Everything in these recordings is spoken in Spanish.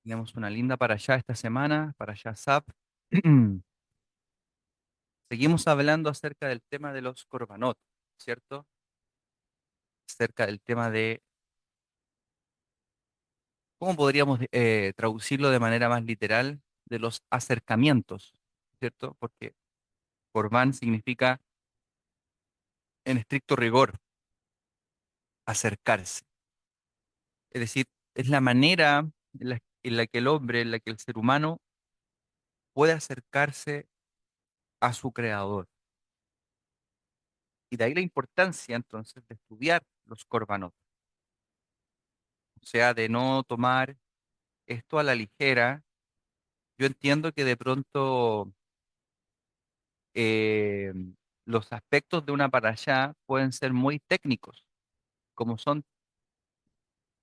Tenemos una linda para allá esta semana, para allá SAP. Seguimos hablando acerca del tema de los korbanot, ¿cierto? Acerca del tema de cómo podríamos traducirlo de manera más literal, de los acercamientos, ¿cierto? Porque korban significa, en estricto rigor, acercarse. Es decir, es la manera en la que el hombre, en la que el ser humano puede acercarse a su creador. Y de ahí la importancia entonces de estudiar los korbanot. O sea, de no tomar esto a la ligera. Yo entiendo que de pronto eh, los aspectos de una parashá pueden ser muy técnicos, como son,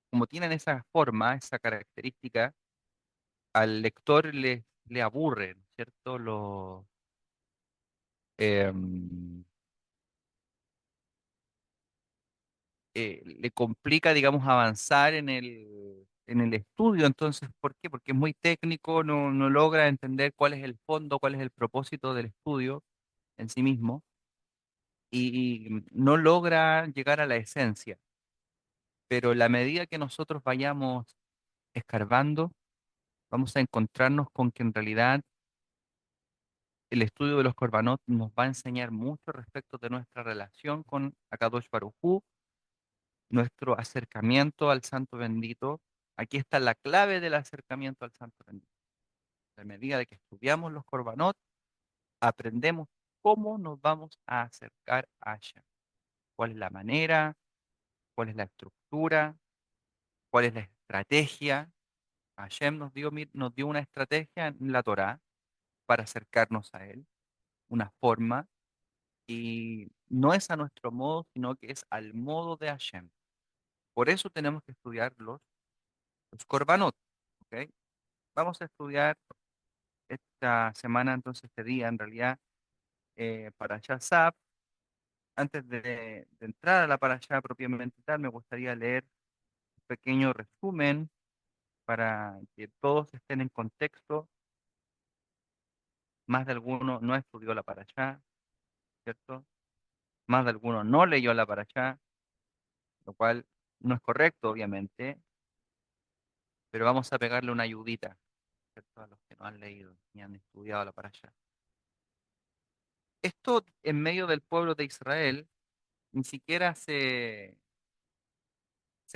como tienen esa forma, esa característica, al lector le aburre, ¿no es cierto? Em, Le complica, digamos, avanzar en el estudio. Entonces, ¿por qué? Porque es muy técnico, no logra entender cuál es el fondo, cuál es el propósito del estudio en sí mismo y no logra llegar a la esencia. Pero la medida que nosotros vayamos escarbando, vamos a encontrarnos con que en realidad el estudio de los Korbanot nos va a enseñar mucho respecto de nuestra relación con Akadosh Baruj Hu, nuestro acercamiento al Santo Bendito. Aquí está la clave del acercamiento al Santo Bendito. A medida de que estudiamos los Korbanot, aprendemos cómo nos vamos a acercar a Hashem. ¿Cuál es la manera? ¿Cuál es la estructura? ¿Cuál es la estrategia? Hashem nos dio una estrategia en la Torá para acercarnos a Él, una forma, y no es a nuestro modo, sino que es al modo de Hashem. Por eso tenemos que estudiar los Korbanot, ¿ok? Vamos a estudiar esta semana, entonces, este día, en realidad, para Sab. Antes de entrar a la parashá propiamente tal, me gustaría leer un pequeño resumen para que todos estén en contexto. Más de alguno no estudió la parashá, ¿cierto? Más de alguno no leyó la parashá, lo cual no es correcto, obviamente, pero vamos a pegarle una ayudita, ¿cierto? A los que no han leído ni han estudiado la parashá. Esto en medio del pueblo de Israel ni siquiera se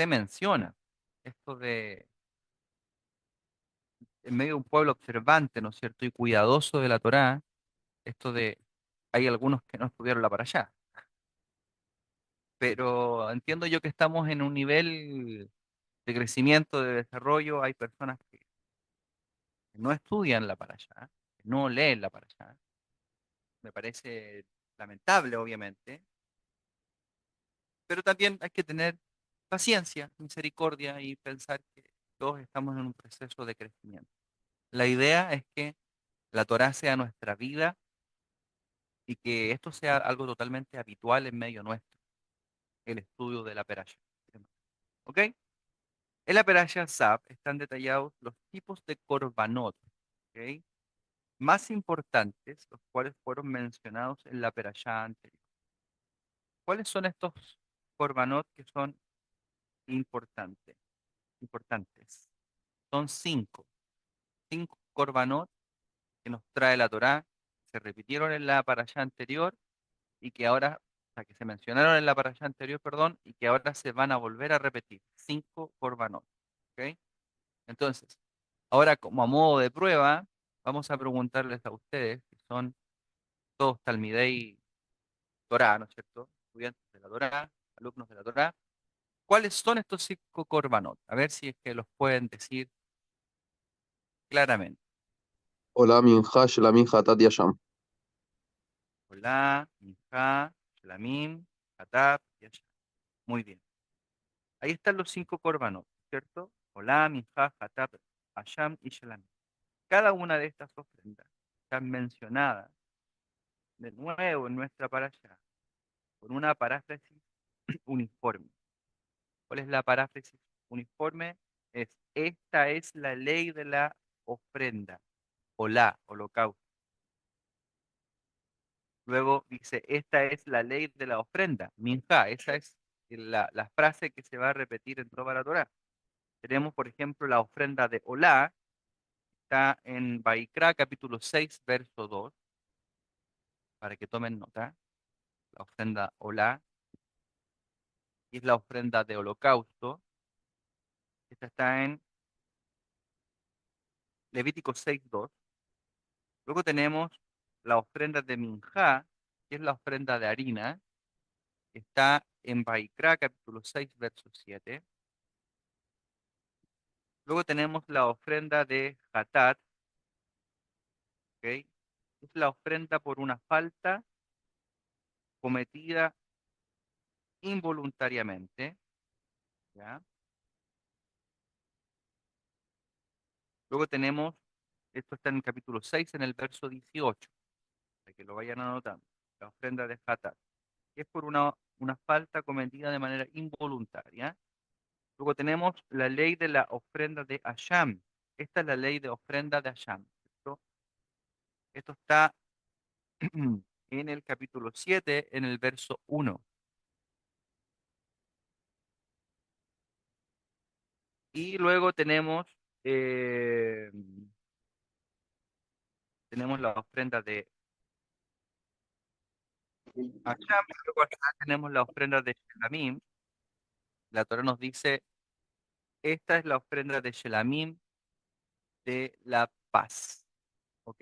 menciona. Esto de en medio de un pueblo observante, ¿no es cierto? Y cuidadoso de la Torá, esto de hay algunos que no estudiaron la parashá, pero entiendo yo que estamos en un nivel de crecimiento, de desarrollo. Hay personas que no estudian la parashá, que no leen la parashá. Me parece lamentable, obviamente, pero también hay que tener paciencia, misericordia y pensar que todos estamos en un proceso de crecimiento. La idea es que la Torá sea nuestra vida y que esto sea algo totalmente habitual en medio nuestro, el estudio de la parashá. ¿Ok? En la parashá Sab están detallados los tipos de korbanot, ¿ok? Más importantes, los cuales fueron mencionados en la perashá anterior. ¿Cuáles son estos korbanot que son importantes? Importantes. Son cinco korbanot que nos trae la Torá, se repitieron en la parashá anterior y que ahora, o sea, que se mencionaron en la parashá anterior, perdón, y que ahora se van a volver a repetir. Cinco korbanot, ¿ok? Entonces, ahora como a modo de prueba, vamos a preguntarles a ustedes, que son todos Talmidei Torá, ¿no es cierto? Estudiantes de la Torá, alumnos de la Torá. ¿Cuáles son estos cinco korbanot? A ver si es que los pueden decir claramente. עולה מנחה של עמי חטאת ישם. Olá, Minjá, Shlamim, Hatab y Asham. Muy bien. Ahí están los cinco korbanot, ¿cierto? Olá, Minjá, Hatab, Asham y Shlamim. Cada una de estas ofrendas están mencionadas de nuevo en nuestra parashá con una paráfrasis uniforme. ¿Cuál es la paráfrasis uniforme? esta es la ley de la ofrenda, o la holocausto. Luego dice, esta es la ley de la ofrenda, minja, esa es la frase que se va a repetir en toda la Torá. Tenemos, por ejemplo, la ofrenda de Olá, está en Baikra, capítulo 6 verso 2 para que tomen nota. La ofrenda Olá, y es la ofrenda de holocausto. Esta está en Levítico 6:2. Luego tenemos la ofrenda de Minjá, que es la ofrenda de harina. Está en Baikra, capítulo 6 verso 7. Luego tenemos la ofrenda de Hatat, ¿ok? Es la ofrenda por una falta cometida involuntariamente, ¿ya? Luego tenemos, esto está en el capítulo 6 en el verso 18, para que lo vayan anotando, la ofrenda de Hatat, que es por una falta cometida de manera involuntaria. Luego tenemos la ley de la ofrenda de Asham. Esta es la ley de ofrenda de Asham. Esto está en el capítulo 7 en el verso 1. Y luego eh, tenemos la ofrenda de Hashem, y luego acá tenemos la ofrenda de Shelamim. La Torah nos dice, esta es la ofrenda de Shelamim de la paz. ¿Ok?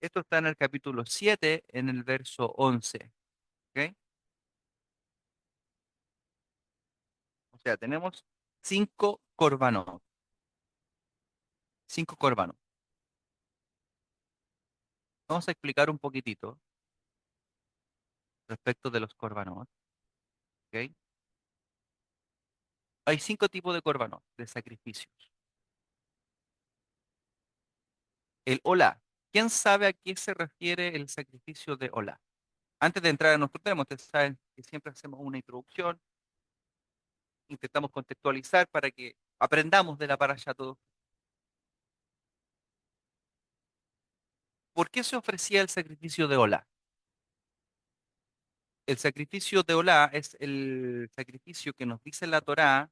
Esto está en el capítulo 7 en el verso 11. ¿Ok? O sea, tenemos cinco corbanos. Cinco corbanos. Vamos a explicar un poquitito respecto de los corbanos. ¿Ok? Hay cinco tipos de corbanos, de sacrificios. El hola. ¿Quién sabe a qué se refiere el sacrificio de hola? Antes de entrar a nuestro tema, ustedes saben que siempre hacemos una introducción, intentamos contextualizar para que aprendamos de la parasha todo. ¿Por qué se ofrecía el sacrificio de hola? El sacrificio de hola es el sacrificio que nos dice la Torá,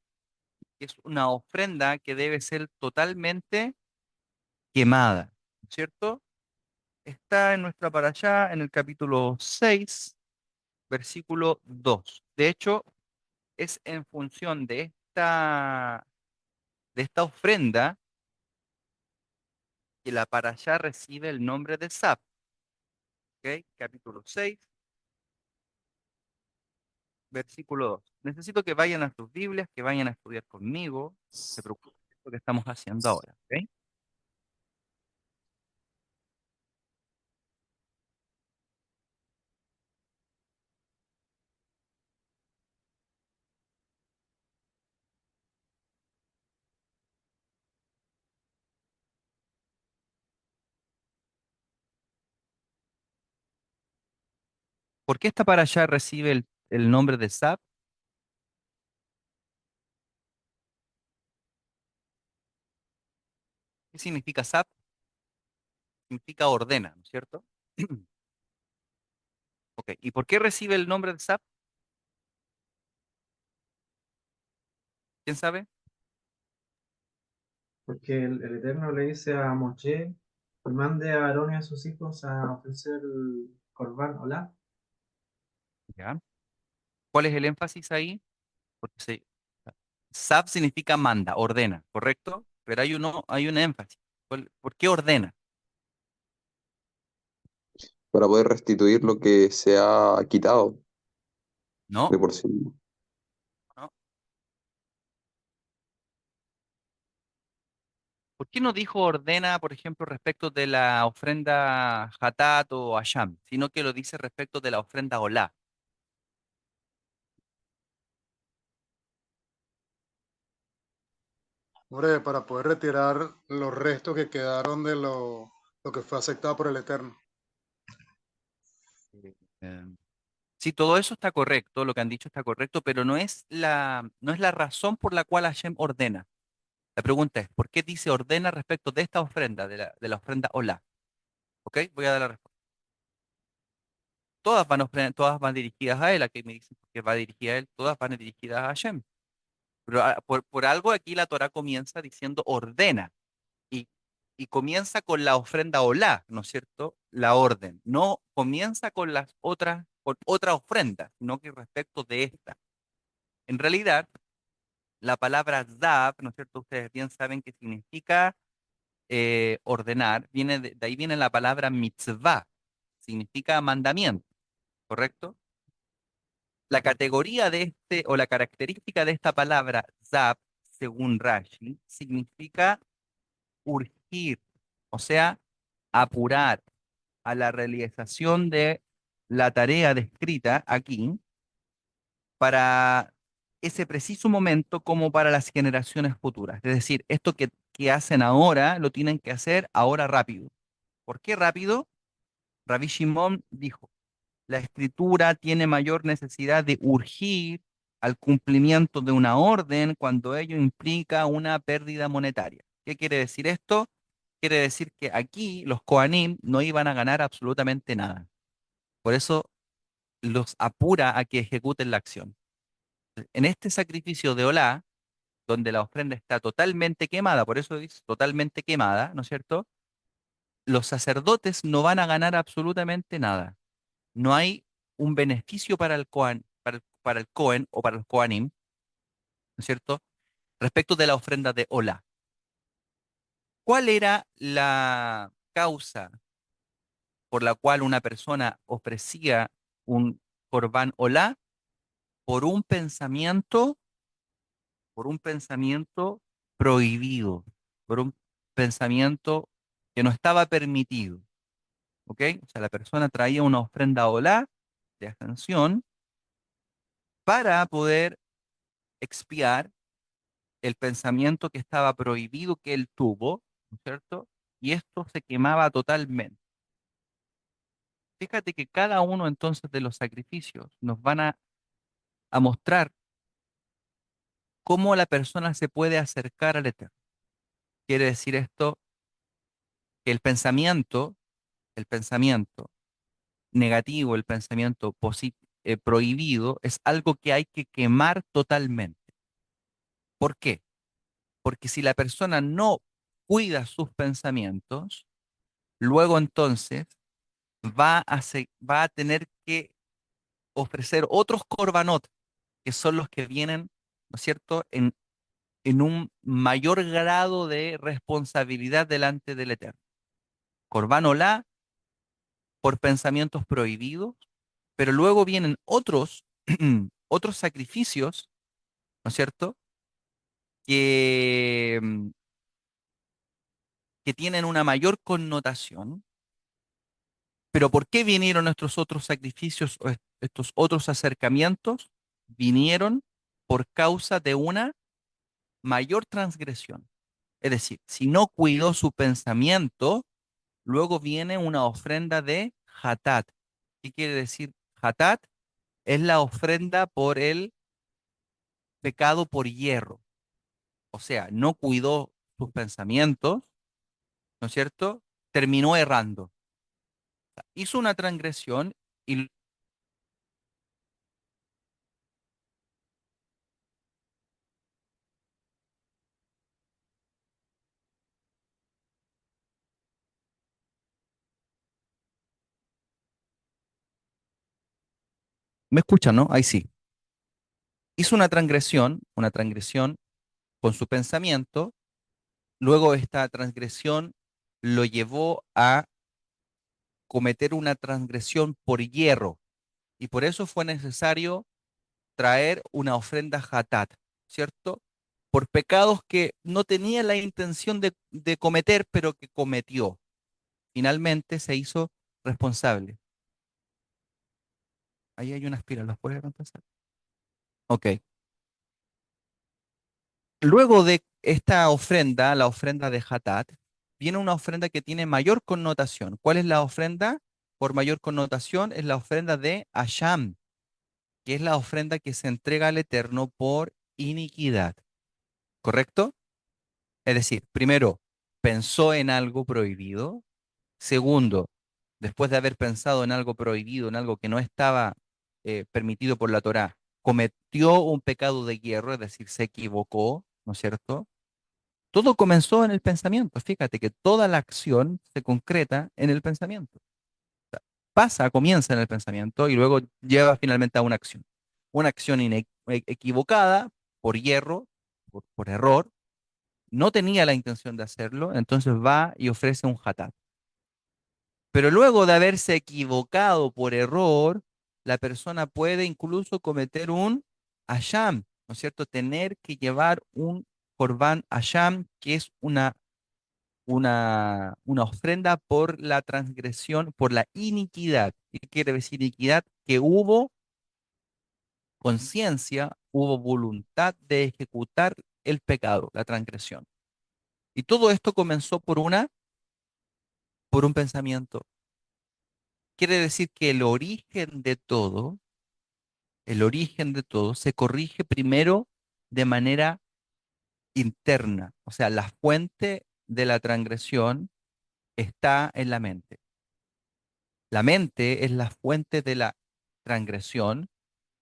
que es una ofrenda que debe ser totalmente quemada, ¿cierto? Está en nuestra parashá en el capítulo 6 versículo 2. De hecho, es en función de esta ofrenda que la parashá recibe el nombre de Sab. ¿Ok? Capítulo 6 versículo 2. Necesito que vayan a sus Biblias, que vayan a estudiar conmigo. Se preocupen de lo que estamos haciendo ahora. ¿Ok? ¿Por qué esta parashá recibe el nombre de Sab? ¿Qué significa Sab? Significa ordena, ¿no es cierto? Ok, ¿y por qué recibe el nombre de Sab? ¿Quién sabe? Porque el Eterno le dice a Moshe que mande a Aarón y a sus hijos a ofrecer el Corbán, ¿hola? ¿Ya? ¿Cuál es el énfasis ahí? Porque Sab significa manda, ordena, ¿correcto? Pero hay un énfasis. ¿Por qué ordena? para poder restituir lo que se ha quitado No, de por sí. no. ¿Por qué no dijo ordena, por ejemplo, respecto de la ofrenda Hatat o Asham, sino que lo dice respecto de la ofrenda Olá? Hombre, para poder retirar los restos que quedaron de lo que fue aceptado por el Eterno. Eh, Sí, todo eso está correcto, lo que han dicho está correcto, pero no es la razón por la cual Hashem ordena. La pregunta es, ¿por qué dice ordena respecto de esta ofrenda, de la ofrenda Olá? ¿Ok? Voy a dar la respuesta. Todas van dirigidas a él, aquí me dicen que va dirigida a él, todas van dirigidas a Hashem. Pero por algo aquí la Torah comienza diciendo ordena y, y comienza con la ofrenda Olá, ¿no es cierto? La orden. No comienza con otra ofrenda, sino que respecto de esta. En realidad, la palabra Zav, ¿no es cierto? Ustedes bien saben que significa ordenar, de ahí viene la palabra mitzvah, significa mandamiento, ¿correcto? La categoría de o la característica de esta palabra Zav, según Rashi, significa urgir, o sea, apurar a la realización de la tarea descrita aquí para ese preciso momento como para las generaciones futuras. Es decir, esto que hacen ahora lo tienen que hacer ahora rápido. ¿Por qué rápido? Rabbi Shimon dijo, la escritura tiene mayor necesidad de urgir al cumplimiento de una orden cuando ello implica una pérdida monetaria. ¿Qué quiere decir esto? Quiere decir que aquí los Kohanim no iban a ganar absolutamente nada. Por eso los apura a que ejecuten la acción. En este sacrificio de Olá, donde la ofrenda está totalmente quemada, por eso dice totalmente quemada, ¿no es cierto? Los sacerdotes no van a ganar absolutamente nada. No hay un beneficio para el Cohen, para el Cohen o para los Kohanim, ¿no es cierto? Respecto de la ofrenda de Olá. ¿Cuál era la causa por la cual una persona ofrecía un Corbán Olá? Por un pensamiento, por un pensamiento prohibido, por un pensamiento que no estaba permitido, ¿ok? O sea, la persona traía una ofrenda Olá de ascensión para poder expiar el pensamiento que estaba prohibido que él tuvo, ¿no es cierto? Y esto se quemaba totalmente. Fíjate que cada uno entonces de los sacrificios nos van a mostrar cómo la persona se puede acercar al Eterno. Quiere decir esto que el pensamiento negativo, el pensamiento prohibido, es algo que hay que quemar totalmente. ¿Por qué? Porque si la persona no cuida sus pensamientos, luego entonces va a tener que ofrecer otros korbanot, que son los que vienen, ¿no es cierto?, en un mayor grado de responsabilidad delante del Eterno. Korban olá por pensamientos prohibidos, pero luego vienen otros, otros sacrificios, ¿no es cierto?, que, que tienen una mayor connotación. Pero ¿por qué vinieron estos otros sacrificios o estos otros acercamientos? Vinieron por causa de una mayor transgresión. Es decir, si no cuidó su pensamiento, luego viene una ofrenda de hatat. ¿Qué quiere decir hatat? Es la ofrenda por el pecado por hierro. O sea, no cuidó sus pensamientos, ¿no es cierto? Terminó errando. Hizo una transgresión y me escuchan, ¿no? Ahí sí. Hizo una transgresión con su pensamiento, luego esta transgresión lo llevó a cometer una transgresión por hierro, y por eso fue necesario traer una ofrenda hatat, ¿cierto? Por pecados que no tenía la intención de cometer, pero que cometió. Finalmente se hizo responsable. Ahí hay unas pilas, ¿las puedes reemplazar? Ok. Luego de esta ofrenda, la ofrenda de Hatat, viene una ofrenda que tiene mayor connotación. ¿Cuál es la ofrenda por mayor connotación? Es la ofrenda de Asham. que es la ofrenda que se entrega al Eterno por iniquidad, ¿correcto? Es decir, primero, pensó en algo prohibido. Segundo, después de haber pensado en algo prohibido, en algo que no estaba permitido por la Torá, cometió un pecado de guerra, es decir, se equivocó, ¿no es cierto? Todo comenzó en el pensamiento. Fíjate que toda la acción se concreta en el pensamiento. Pasa, comienza en el pensamiento y luego lleva finalmente a una acción. Una acción equivocada por hierro, por error, no tenía la intención de hacerlo, entonces va y ofrece un hatat. Pero luego de haberse equivocado por error, la persona puede incluso cometer un asham, ¿no es cierto? Tener que llevar un korban asham, que es una ofrenda por la transgresión, por la iniquidad. ¿Qué quiere decir iniquidad? Que hubo conciencia, hubo voluntad de ejecutar el pecado, la transgresión. Y todo esto comenzó por un pensamiento. Quiere decir que el origen de todo se corrige primero de manera interna. O sea, la fuente de la transgresión está en la mente. La mente es la fuente de la transgresión,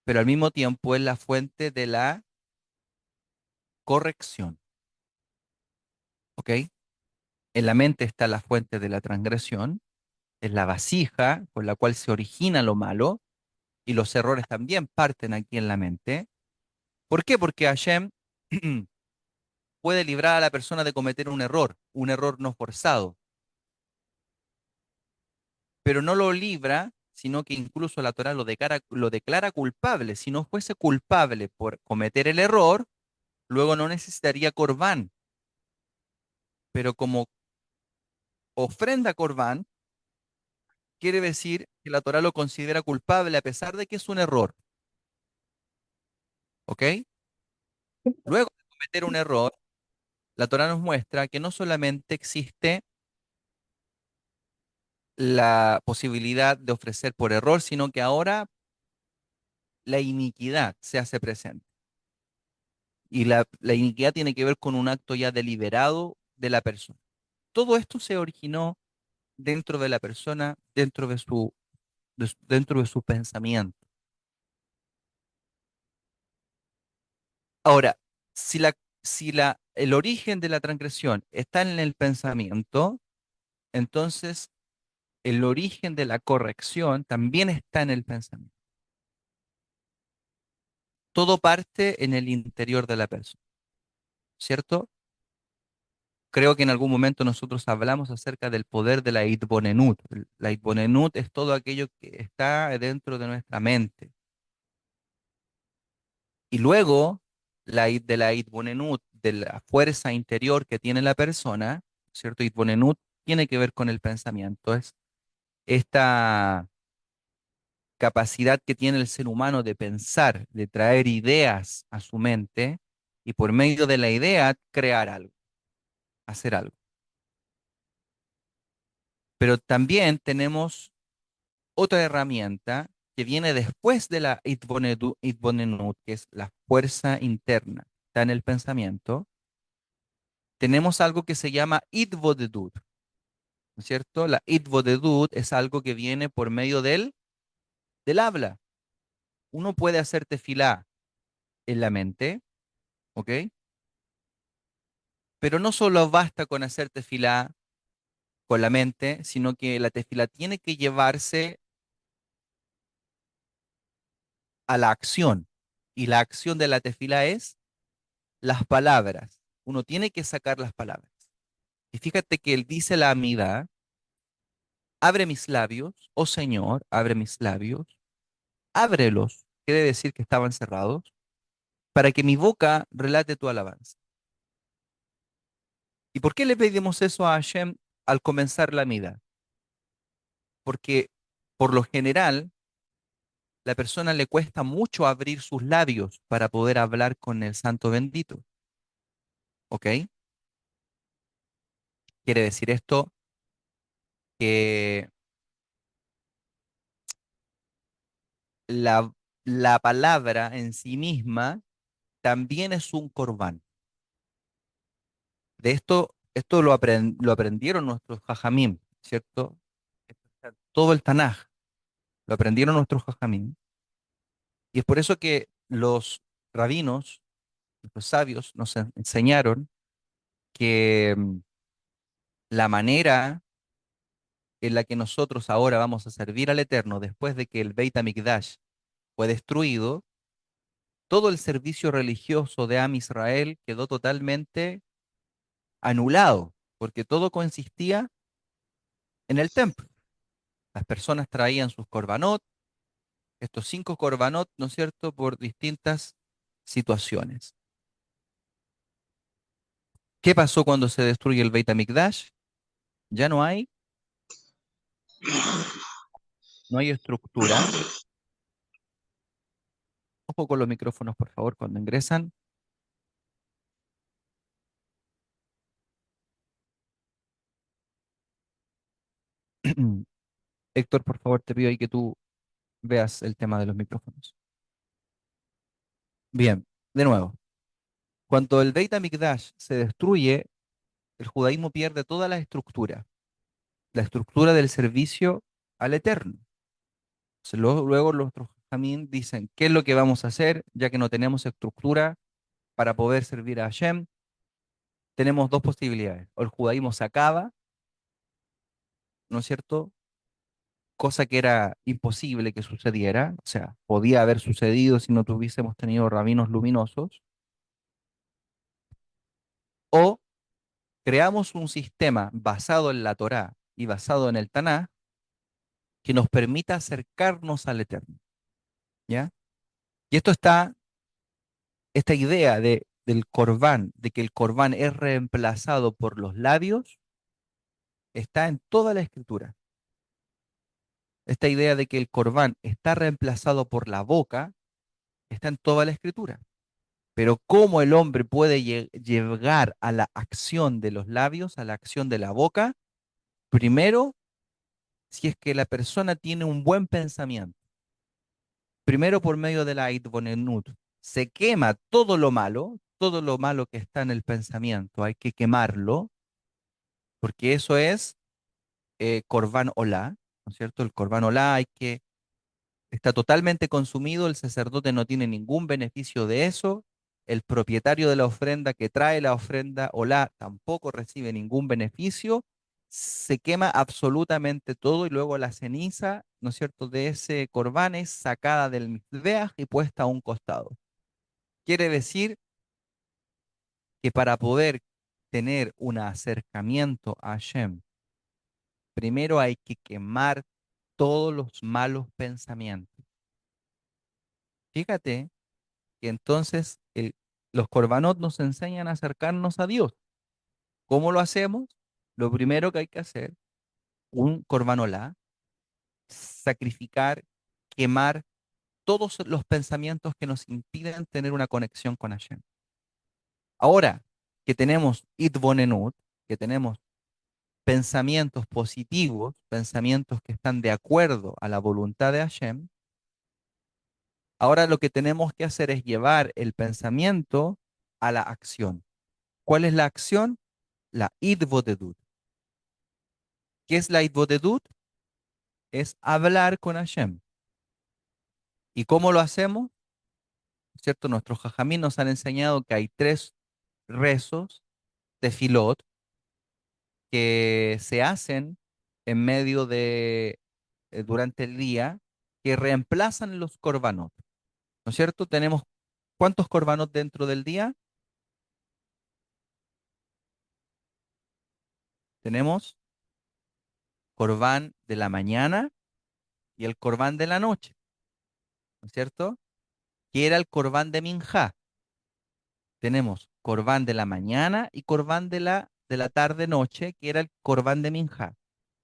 pero al mismo tiempo es la fuente de la corrección. ¿Ok? En la mente está la fuente de la transgresión, es la vasija con la cual se origina lo malo, y los errores también parten aquí en la mente. ¿Por qué? Porque Hashem puede librar a la persona de cometer un error no forzado, pero no lo libra, sino que incluso la Torah lo declara culpable. Si no fuese culpable por cometer el error, luego no necesitaría corbán, pero como ofrenda corbán, quiere decir que la Torah lo considera culpable a pesar de que es un error, ¿ok? Luego de cometer un error, la Torah nos muestra que no solamente existe la posibilidad de ofrecer por error, sino que ahora la iniquidad se hace presente. Y la iniquidad tiene que ver con un acto ya deliberado de la persona. Todo esto se originó dentro de la persona, dentro de su pensamiento. Ahora, si el origen de la transgresión está en el pensamiento, entonces el origen de la corrección también está en el pensamiento. Todo parte en el interior de la persona, ¿cierto? Creo que en algún momento nosotros hablamos acerca del poder de la Itbonenut. La Itbonenut es todo aquello que está dentro de nuestra mente. Y luego, de la Itbonenut, de la fuerza interior que tiene la persona, ¿cierto? Itbonenut tiene que ver con el pensamiento. Es esta capacidad que tiene el ser humano de pensar, de traer ideas a su mente y por medio de la idea crear algo, hacer algo. Pero también tenemos otra herramienta que viene después de la Itbonenut, que es la fuerza interna, está en el pensamiento. Tenemos algo que se llama Itbodedut, ¿no es cierto? La Itbodedut es algo que viene por medio del habla. Uno puede hacer tefilá en la mente, ¿ok? Pero no solo basta con hacer tefilá con la mente, sino que la tefilá tiene que llevarse a la acción. Y la acción de la tefilá es las palabras. Uno tiene que sacar las palabras. Y fíjate que él dice la amida, abre mis labios, oh Señor, abre mis labios, ábrelos, quiere decir que estaban cerrados, para que mi boca relate tu alabanza. ¿Y por qué le pedimos eso a Hashem al comenzar la amida? Porque por lo general, la persona le cuesta mucho abrir sus labios para poder hablar con el Santo bendito. ¿Ok? Quiere decir esto que la palabra en sí misma también es un corbán. De esto lo aprendieron nuestros jajamim, ¿cierto? Todo el Tanaj lo aprendieron nuestros jajamim. Y es por eso que los rabinos, los sabios, nos enseñaron que la manera en la que nosotros ahora vamos a servir al Eterno después de que el Beit HaMikdash fue destruido, todo el servicio religioso de Am Israel quedó totalmente anulado, porque todo consistía en el templo. Las personas traían sus korbanot, estos 5 korbanot, ¿no es cierto?, por distintas situaciones. ¿Qué pasó cuando se destruye el Beit HaMikdash? Ya no hay estructura. Ojo con los micrófonos, por favor, cuando ingresan. Héctor, por favor, te pido ahí que tú veas el tema de los micrófonos. Bien, de nuevo, cuando el Beit HaMikdash se destruye, el judaísmo pierde toda la estructura del servicio al Eterno. Entonces, luego los Jamín dicen, ¿qué es lo que vamos a hacer? Ya que no tenemos estructura para poder servir a Hashem, tenemos dos posibilidades. O el judaísmo se acaba, ¿no es cierto? Cosa que era imposible que sucediera, o sea, podía haber sucedido si no tuviésemos tenido rabinos luminosos, o creamos un sistema basado en la Torá y basado en el Taná que nos permita acercarnos al Eterno, ¿ya? Y esta idea del Corbán, de que el Corbán es reemplazado por los labios, está en toda la Escritura. Esta idea de que el Corbán está reemplazado por la boca, está en toda la Escritura. Pero cómo el hombre puede llegar a la acción de los labios, a la acción de la boca, primero, si es que la persona tiene un buen pensamiento. Primero por medio de la Itbonenut. Se quema todo lo malo que está en el pensamiento, hay que quemarlo, porque eso es Corban Olá, ¿no es cierto? El Corban Olá está totalmente consumido, el sacerdote no tiene ningún beneficio de eso, el propietario de la ofrenda que trae la ofrenda Olá tampoco recibe ningún beneficio, se quema absolutamente todo y luego la ceniza, ¿no es cierto?, de ese Corban es sacada del mizbeach y puesta a un costado. Quiere decir que para poder tener un acercamiento a Hashem, primero hay que quemar todos los malos pensamientos. Fíjate que entonces los korbanot nos enseñan a acercarnos a Dios. ¿Cómo lo hacemos? Lo primero que hay que hacer, un korbanolá, sacrificar, quemar todos los pensamientos que nos impiden tener una conexión con Hashem. Ahora que tenemos itbonenut, que tenemos pensamientos positivos, pensamientos que están de acuerdo a la voluntad de Hashem, ahora lo que tenemos que hacer es llevar el pensamiento a la acción. ¿Cuál es la acción? La idbodedut. ¿Qué es la idbodedut? Es hablar con Hashem. ¿Y cómo lo hacemos? ¿Cierto? Nuestros jajamín nos han enseñado que hay 3 rezos de filot que se hacen en medio durante el día, que reemplazan los korbanot. ¿No es cierto? Tenemos ¿cuántos korbanot dentro del día? Tenemos corbán de la mañana y el corbán de la noche, ¿no es cierto? Que era el corbán de Minjá. Tenemos corbán de la mañana y corbán de la tarde-noche, que era el corbán de Minjá.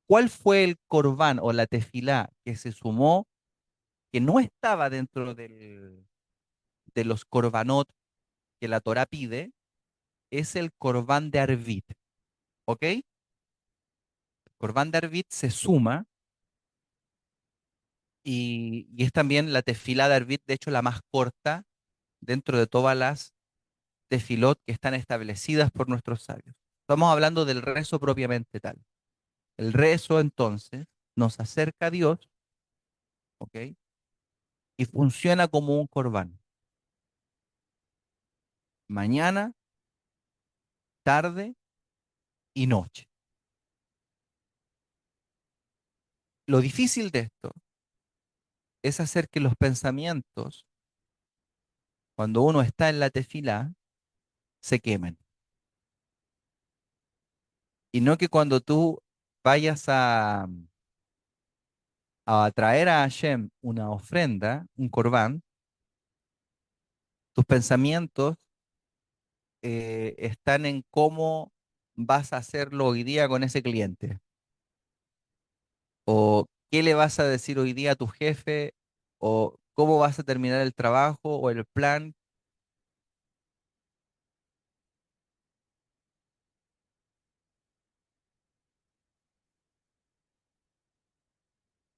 ¿Cuál fue el corbán o la tefilá que se sumó, que no estaba dentro de los korbanot que la Torá pide? Es el corbán de Arvit, ¿ok? El corbán de Arvit se suma y es también la tefilá de Arvit, de hecho, la más corta dentro de todas las tefilot que están establecidas por nuestros sabios. Estamos hablando del rezo propiamente tal. El rezo, entonces, nos acerca a Dios, ¿ok? Y funciona como un corbán. Mañana, tarde y noche. Lo difícil de esto es hacer que los pensamientos, cuando uno está en la tefilá, se quemen. Y no que cuando tú vayas a traer a Hashem una ofrenda, un corbán, tus pensamientos están en cómo vas a hacerlo hoy día con ese cliente. O qué le vas a decir hoy día a tu jefe, o cómo vas a terminar el trabajo o el plan.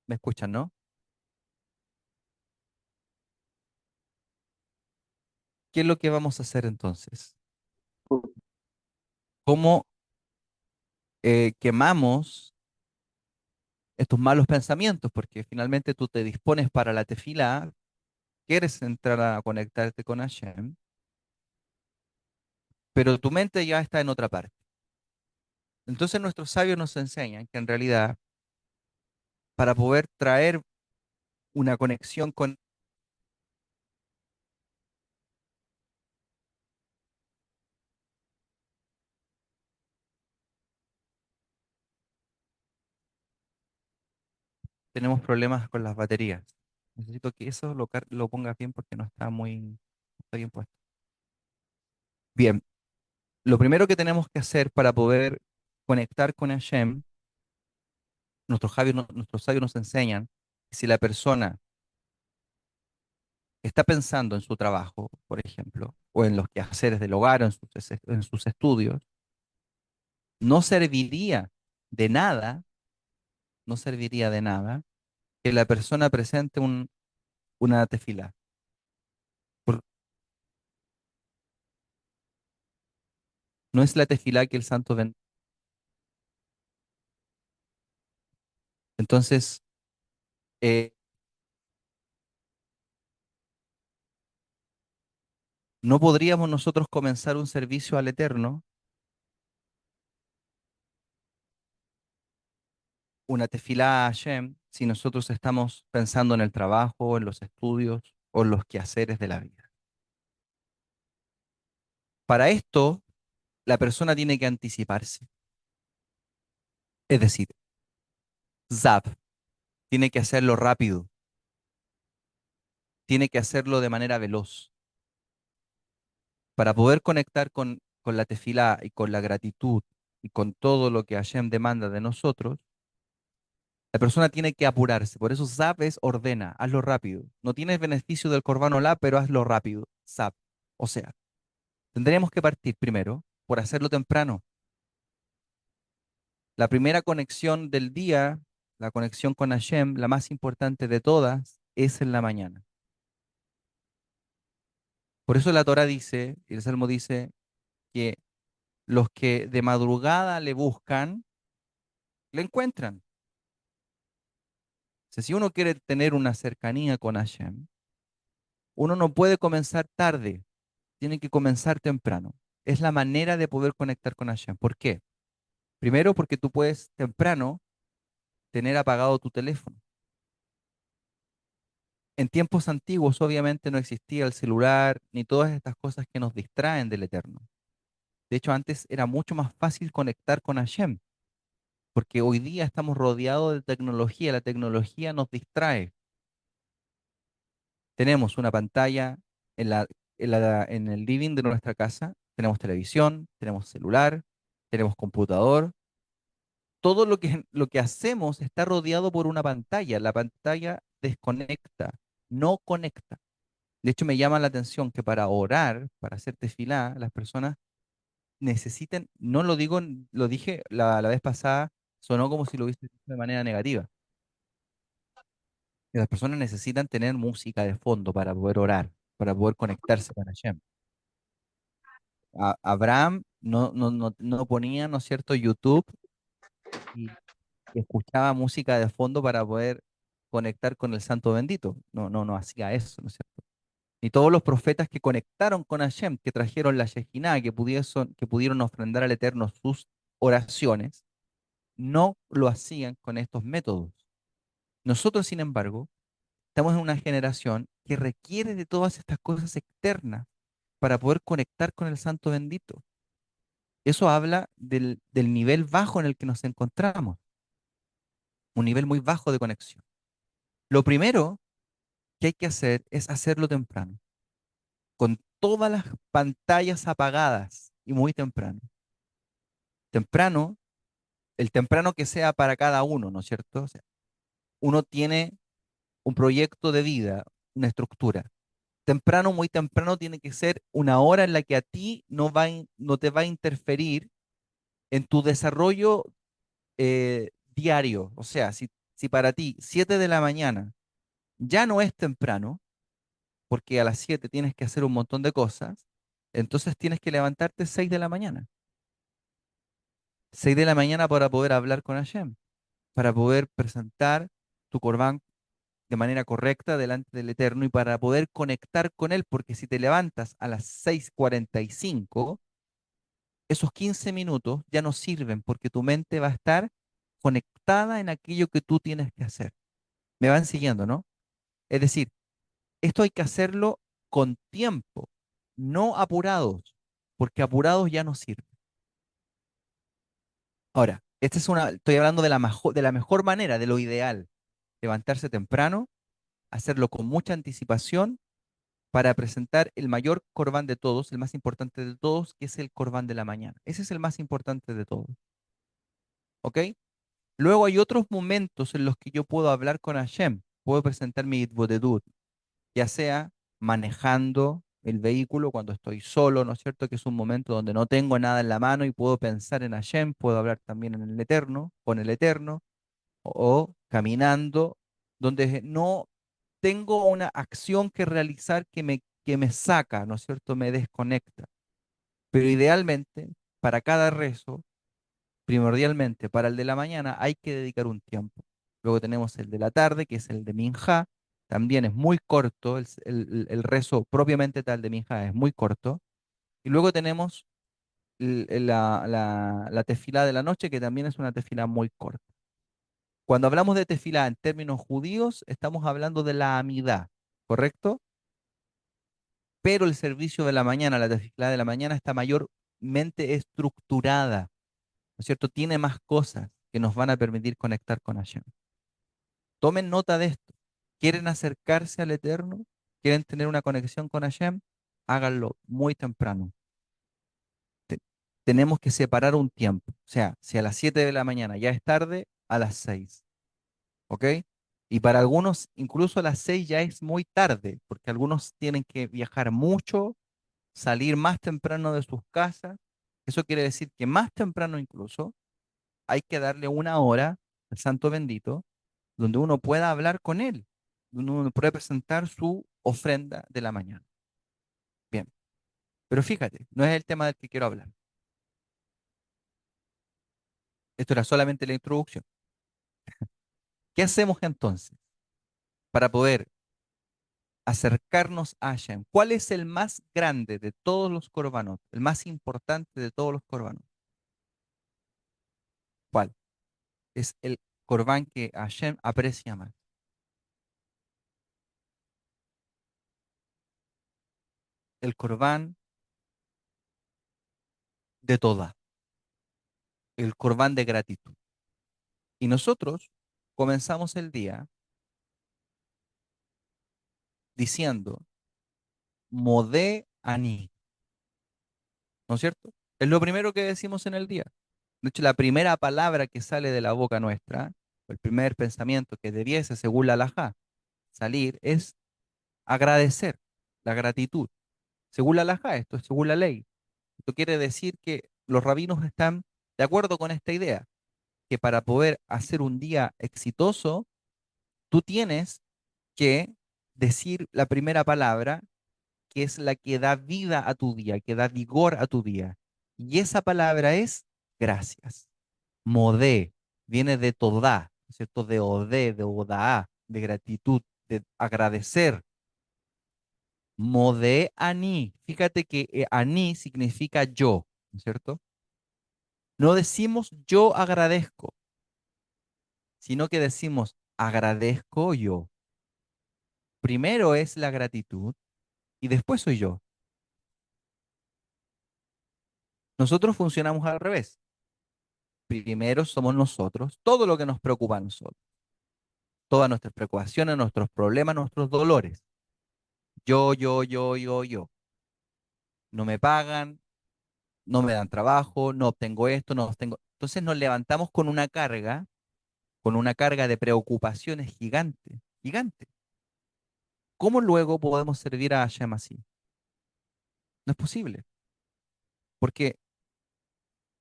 ¿Me escuchan, no? ¿Qué es lo que vamos a hacer entonces? ¿Cómo quemamos estos malos pensamientos? Porque finalmente tú te dispones para la tefila, quieres entrar a conectarte con Hashem, pero tu mente ya está en otra parte. Entonces nuestros sabios nos enseñan que en realidad para poder traer una conexión con, tenemos problemas con las baterías. Necesito que eso lo pongas bien porque no está muy, no está bien puesto. Bien, lo primero que tenemos que hacer para poder conectar con Hashem, nuestros sabios nos enseñan que si la persona está pensando en su trabajo, por ejemplo, o en los quehaceres del hogar, o en sus estudios, no serviría de nada, no serviría de nada que la persona presente una tefila. Por- no es la tefila que el santo ven. Entonces, eh, no podríamos nosotros comenzar un servicio al Eterno, una tefilá a Hashem, si nosotros estamos pensando en el trabajo, en los estudios o en los quehaceres de la vida. Para esto, la persona tiene que anticiparse. Es decir, zap, tiene que hacerlo rápido, tiene que hacerlo de manera veloz. Para poder conectar con la tefilá y con la gratitud y con todo lo que Hashem demanda de nosotros, la persona tiene que apurarse. Por eso zap es ordena, hazlo rápido. No tienes beneficio del Corban Olá, pero hazlo rápido. Zap. O sea, tendríamos que partir primero por hacerlo temprano. La primera conexión del día, la conexión con Hashem, la más importante de todas, es en la mañana. Por eso la Torah dice, y el Salmo dice, que los que de madrugada le buscan, le encuentran. O sea, si uno quiere tener una cercanía con Hashem, uno no puede comenzar tarde, tiene que comenzar temprano. Es la manera de poder conectar con Hashem. ¿Por qué? Primero, porque tú puedes temprano tener apagado tu teléfono. En tiempos antiguos, obviamente, no existía el celular ni todas estas cosas que nos distraen del Eterno. De hecho, antes era mucho más fácil conectar con Hashem, porque hoy día estamos rodeados de tecnología. La tecnología nos distrae. Tenemos una pantalla en el living de nuestra casa, tenemos televisión, tenemos celular, tenemos computador. Todo lo que hacemos está rodeado por una pantalla. La pantalla desconecta, no conecta. De hecho, me llama la atención que para orar, para hacer tefilá, las personas necesitan, no lo digo, lo dije la vez pasada, sonó como si lo hubiese dicho de manera negativa. que las personas necesitan tener música de fondo para poder orar, para poder conectarse con Hashem. Abraham no ponía, ¿no es cierto?, YouTube y escuchaba música de fondo para poder conectar con el Santo Bendito. No hacía eso, ¿no es cierto? Y todos los profetas que conectaron con Hashem, que trajeron la Shekinah, que pudieron ofrendar al Eterno sus oraciones, no lo hacían con estos métodos. Nosotros, sin embargo, estamos en una generación que requiere de todas estas cosas externas para poder conectar con el Santo Bendito. Eso habla del nivel bajo en el que nos encontramos, un nivel muy bajo de conexión. Lo primero que hay que hacer es hacerlo temprano, con todas las pantallas apagadas y muy temprano. Temprano, el temprano que sea para cada uno, ¿no es cierto? O sea, uno tiene un proyecto de vida, una estructura. Temprano, muy temprano, tiene que ser una hora en la que a ti no te va a interferir en tu desarrollo diario. O sea, si para ti 7 de la mañana ya no es temprano, porque a las 7 tienes que hacer un montón de cosas, entonces tienes que levantarte 6 de la mañana. 6 de la mañana para poder hablar con Hashem, para poder presentar tu corbán de manera correcta delante del Eterno y para poder conectar con Él, porque si te levantas a las 6:45, esos 15 minutos ya no sirven porque tu mente va a estar conectada en aquello que tú tienes que hacer. Me van siguiendo, ¿no? Es decir, esto hay que hacerlo con tiempo, no apurados, porque apurados ya no sirve. Ahora, estoy hablando de la mejor manera, de lo ideal. Levantarse temprano, hacerlo con mucha anticipación para presentar el mayor corbán de todos, el más importante de todos, que es el corbán de la mañana. Ese es el más importante de todos. ¿Ok? Luego hay otros momentos en los que yo puedo hablar con Hashem, puedo presentar mi Itbodedut, ya sea manejando el vehículo cuando estoy solo, ¿no es cierto? Que es un momento donde no tengo nada en la mano y puedo pensar en Hashem, puedo hablar también en el Eterno, con el Eterno, o caminando, donde no tengo una acción que realizar que me saca, ¿no es cierto? Me desconecta. Pero idealmente, para cada rezo, primordialmente para el de la mañana, hay que dedicar un tiempo. Luego tenemos el de la tarde, que es el de Minjá. También es muy corto, el rezo propiamente tal de Minjá es muy corto. Y luego tenemos la tefilá de la noche, que también es una tefilá muy corta. Cuando hablamos de tefilá en términos judíos, estamos hablando de la amidá, ¿correcto? Pero el servicio de la mañana, la tefilá de la mañana, está mayormente estructurada, ¿no es cierto? Tiene más cosas que nos van a permitir conectar con Hashem. Tomen nota de esto. ¿Quieren acercarse al Eterno? ¿Quieren tener una conexión con Hashem? Háganlo muy temprano. Te- Tenemos que separar un tiempo. O sea, si a las 7 de la mañana ya es tarde, a las 6. ¿Ok? Y para algunos, incluso a las 6 ya es muy tarde, porque algunos tienen que viajar mucho, salir más temprano de sus casas. Eso quiere decir que más temprano incluso hay que darle una hora al Santo Bendito donde uno pueda hablar con él, donde uno puede presentar su ofrenda de la mañana. Bien, pero fíjate, no es el tema del que quiero hablar. Esto era solamente la introducción. ¿Qué hacemos entonces para poder acercarnos a Hashem? ¿Cuál es el más grande de todos los corbanos? El más importante de todos los corbanos. ¿Cuál? Es el corbán que Hashem aprecia más. El corbán de toda, el corbán de gratitud. Y nosotros comenzamos el día diciendo, Modé Ani, ¿no es cierto? Es lo primero que decimos en el día. De hecho, la primera palabra que sale de la boca nuestra, o el primer pensamiento que debiese, según la halajá, salir, es agradecer, la gratitud. Según la halajá, esto es según la ley. Esto quiere decir que los rabinos están de acuerdo con esta idea, que para poder hacer un día exitoso, tú tienes que decir la primera palabra, que es la que da vida a tu día, que da vigor a tu día. Y esa palabra es gracias. Modé, viene de todá, ¿no es cierto? De odé, de odaá, de gratitud, de agradecer. Modé ani. Fíjate que ani significa yo, ¿no es cierto? No decimos yo agradezco, sino que decimos agradezco yo. Primero es la gratitud y después soy yo. Nosotros funcionamos al revés. Primero somos nosotros, todo lo que nos preocupa a nosotros, todas nuestras preocupaciones, nuestros problemas, nuestros dolores. Yo. No me pagan, no me dan trabajo, no obtengo esto, no obtengo. Entonces nos levantamos con una carga de preocupaciones gigante, gigante. ¿Cómo luego podemos servir a Hashem así? No es posible, porque,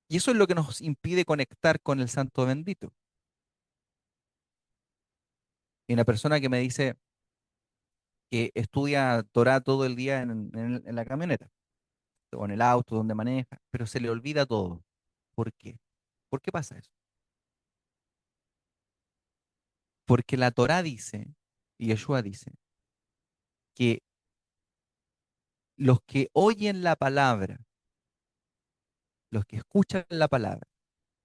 y eso es lo que nos impide conectar con el Santo Bendito. Y una persona que me dice que estudia Torah todo el día en la camioneta o en el auto donde maneja, pero se le olvida todo. ¿Por qué? ¿Por qué pasa eso? Porque la Torah dice, y Yeshua dice, que los que oyen la palabra, los que escuchan la palabra,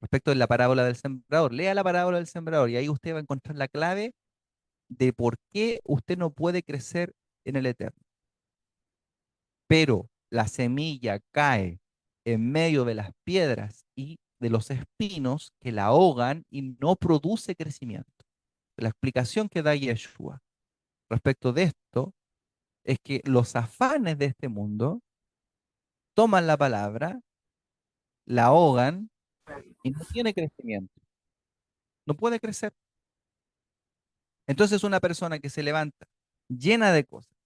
respecto de la parábola del sembrador, lea la parábola del sembrador y ahí usted va a encontrar la clave de por qué usted no puede crecer en el eterno. Pero la semilla cae en medio de las piedras y de los espinos que la ahogan y no produce crecimiento. La explicación que da Yeshua respecto de esto es que los afanes de este mundo toman la palabra, la ahogan y no tiene crecimiento, no puede crecer. Entonces una persona que se levanta llena de cosas,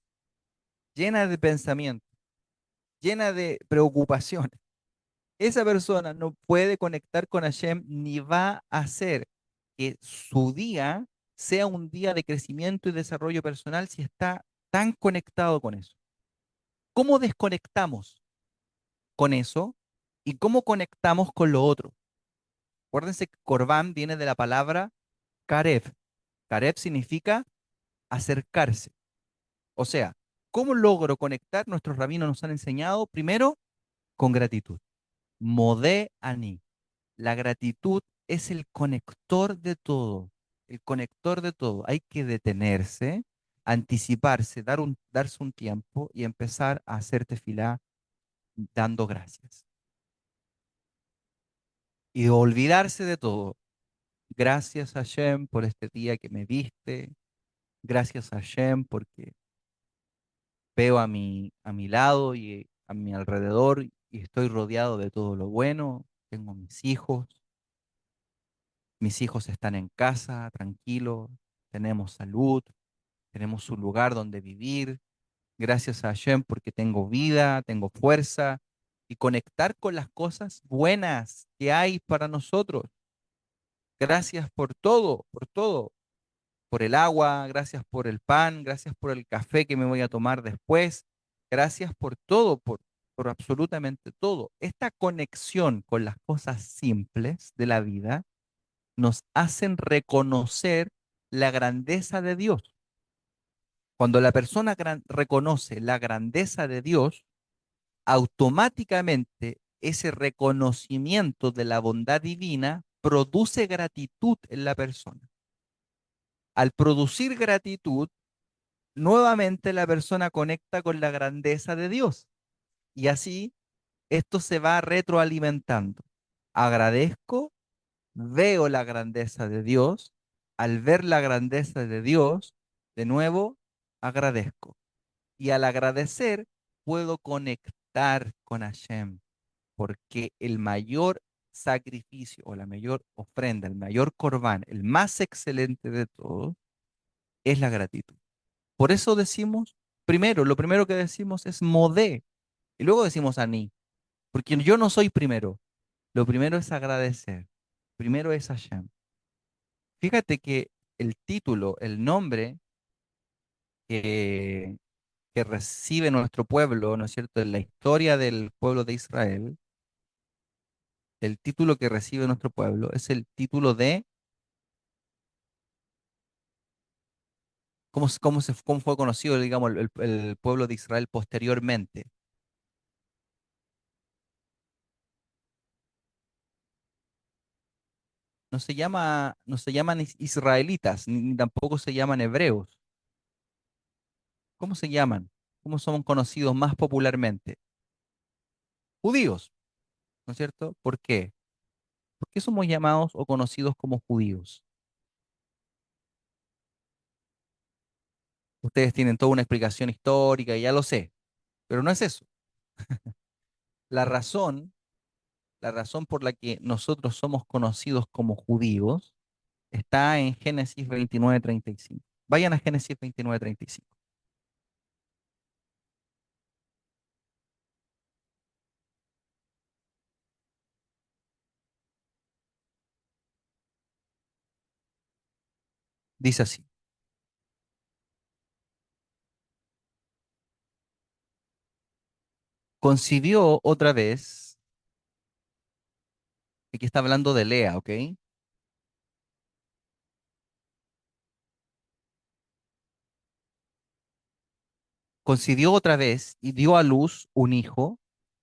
llena de pensamientos, llena de preocupaciones, esa persona no puede conectar con Hashem ni va a hacer que su día sea un día de crecimiento y desarrollo personal si está tan conectado con eso. ¿Cómo desconectamos con eso y cómo conectamos con lo otro? Acuérdense que Corbán viene de la palabra Karev. Karev significa acercarse. O sea, ¿cómo logro conectar? Nuestros rabinos nos han enseñado primero con gratitud. Modé ani. La gratitud es el conector de todo. El conector de todo. Hay que detenerse, anticiparse, darse un tiempo y empezar a hacer tefilá dando gracias. Y olvidarse de todo. Gracias Hashem por este día que me diste. Gracias Hashem porque veo a mi lado y a mi alrededor y estoy rodeado de todo lo bueno. Tengo mis hijos están en casa, tranquilos, tenemos salud, tenemos un lugar donde vivir. Gracias a Hashem porque tengo vida, tengo fuerza y conectar con las cosas buenas que hay para nosotros. Gracias por todo, por el agua, gracias por el pan, gracias por el café que me voy a tomar después, gracias por todo, por absolutamente todo. Esta conexión con las cosas simples de la vida nos hacen reconocer la grandeza de Dios. Cuando la persona reconoce la grandeza de Dios, automáticamente ese reconocimiento de la bondad divina produce gratitud en la persona. Al producir gratitud, nuevamente la persona conecta con la grandeza de Dios y así esto se va retroalimentando. Agradezco, veo la grandeza de Dios, al ver la grandeza de Dios, de nuevo agradezco y al agradecer puedo conectar con Hashem porque el mayor sacrificio o la mayor ofrenda, el mayor corbán, el más excelente de todos es la gratitud. Por eso decimos, primero, lo primero que decimos es modé, y luego decimos aní, porque yo no soy primero. Lo primero es agradecer. Primero es Hashem. Fíjate que el título, el nombre que, que recibe nuestro pueblo, ¿no es cierto?, en la historia del pueblo de Israel, el título que recibe nuestro pueblo es el título de cómo fue conocido, digamos, el pueblo de Israel posteriormente. No se llaman israelitas, ni tampoco se llaman hebreos. ¿Cómo se llaman? ¿Cómo son conocidos más popularmente? Judíos, ¿no es cierto? ¿Por qué? ¿Por qué somos llamados o conocidos como judíos? Ustedes tienen toda una explicación histórica, y ya lo sé, pero no es eso. La razón, la razón por la que nosotros somos conocidos como judíos está en Génesis 29:35. Vayan a Génesis 29:35. Dice así: concibió otra vez, aquí está hablando de Lea, ¿ok? Concibió otra vez y dio a luz un hijo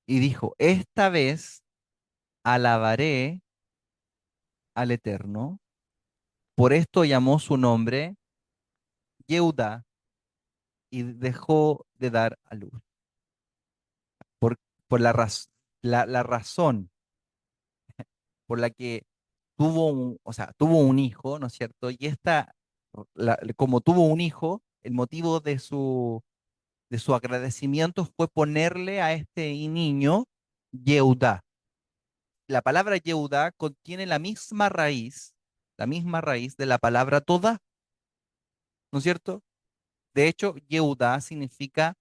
y dijo, esta vez alabaré al Eterno. Por esto llamó su nombre Yehuda y dejó de dar a luz. Por, por la razón por la que tuvo un hijo, ¿no es cierto? Y como tuvo un hijo, el motivo de su agradecimiento fue ponerle a este niño Yehuda. La palabra Yehuda contiene la misma raíz de la palabra toda, ¿no es cierto? De hecho, Yehuda significa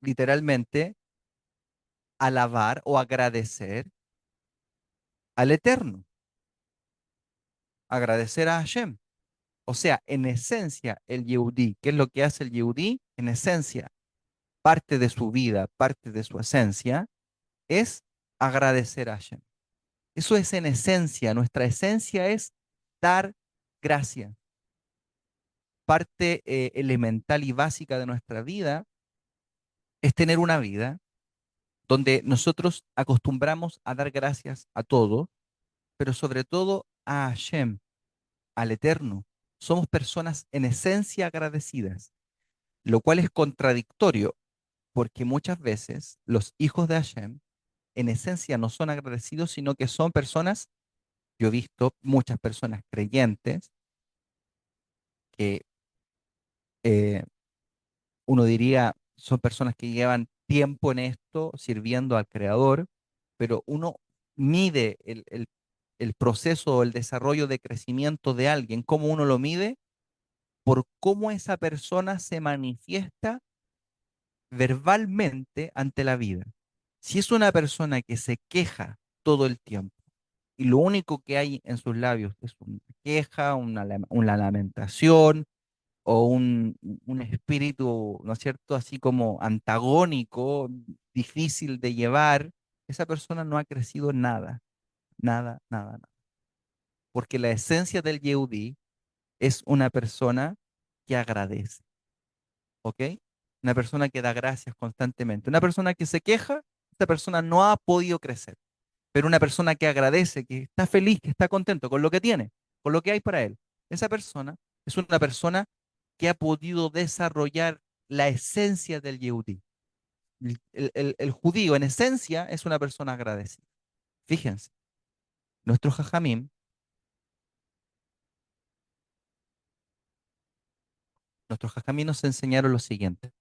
literalmente alabar o agradecer al Eterno, agradecer a Hashem. O sea, en esencia, el Yehudí, ¿qué es lo que hace el Yehudí? En esencia, parte de su vida, parte de su esencia, es agradecer a Hashem. Eso es en esencia, nuestra esencia es dar gracias. Parte elemental y básica de nuestra vida es tener una vida donde nosotros acostumbramos a dar gracias a todo, pero sobre todo a Hashem, al Eterno. Somos personas en esencia agradecidas, lo cual es contradictorio, porque muchas veces los hijos de Hashem en esencia no son agradecidos, sino que son personas, yo he visto muchas personas creyentes que eh, uno diría son personas que llevan tiempo en esto sirviendo al Creador, pero uno mide el proceso o el desarrollo de crecimiento de alguien. ¿Cómo uno lo mide? Por cómo esa persona se manifiesta verbalmente ante la vida. Si es una persona que se queja todo el tiempo y lo único que hay en sus labios es una queja, una lamentación o un espíritu, ¿no es cierto?, así como antagónico, difícil de llevar, esa persona no ha crecido nada, nada, nada, nada. Porque la esencia del Yehudí es una persona que agradece, ¿ok? Una persona que da gracias constantemente. Una persona que se queja, esta persona no ha podido crecer. Pero una persona que agradece, que está feliz, que está contento con lo que tiene, con lo que hay para él, esa persona es una persona que ha podido desarrollar la esencia del Yehudí. El judío en esencia es una persona agradecida. Fíjense, nuestros jajamim, nuestros jajamim nos enseñaron lo siguiente,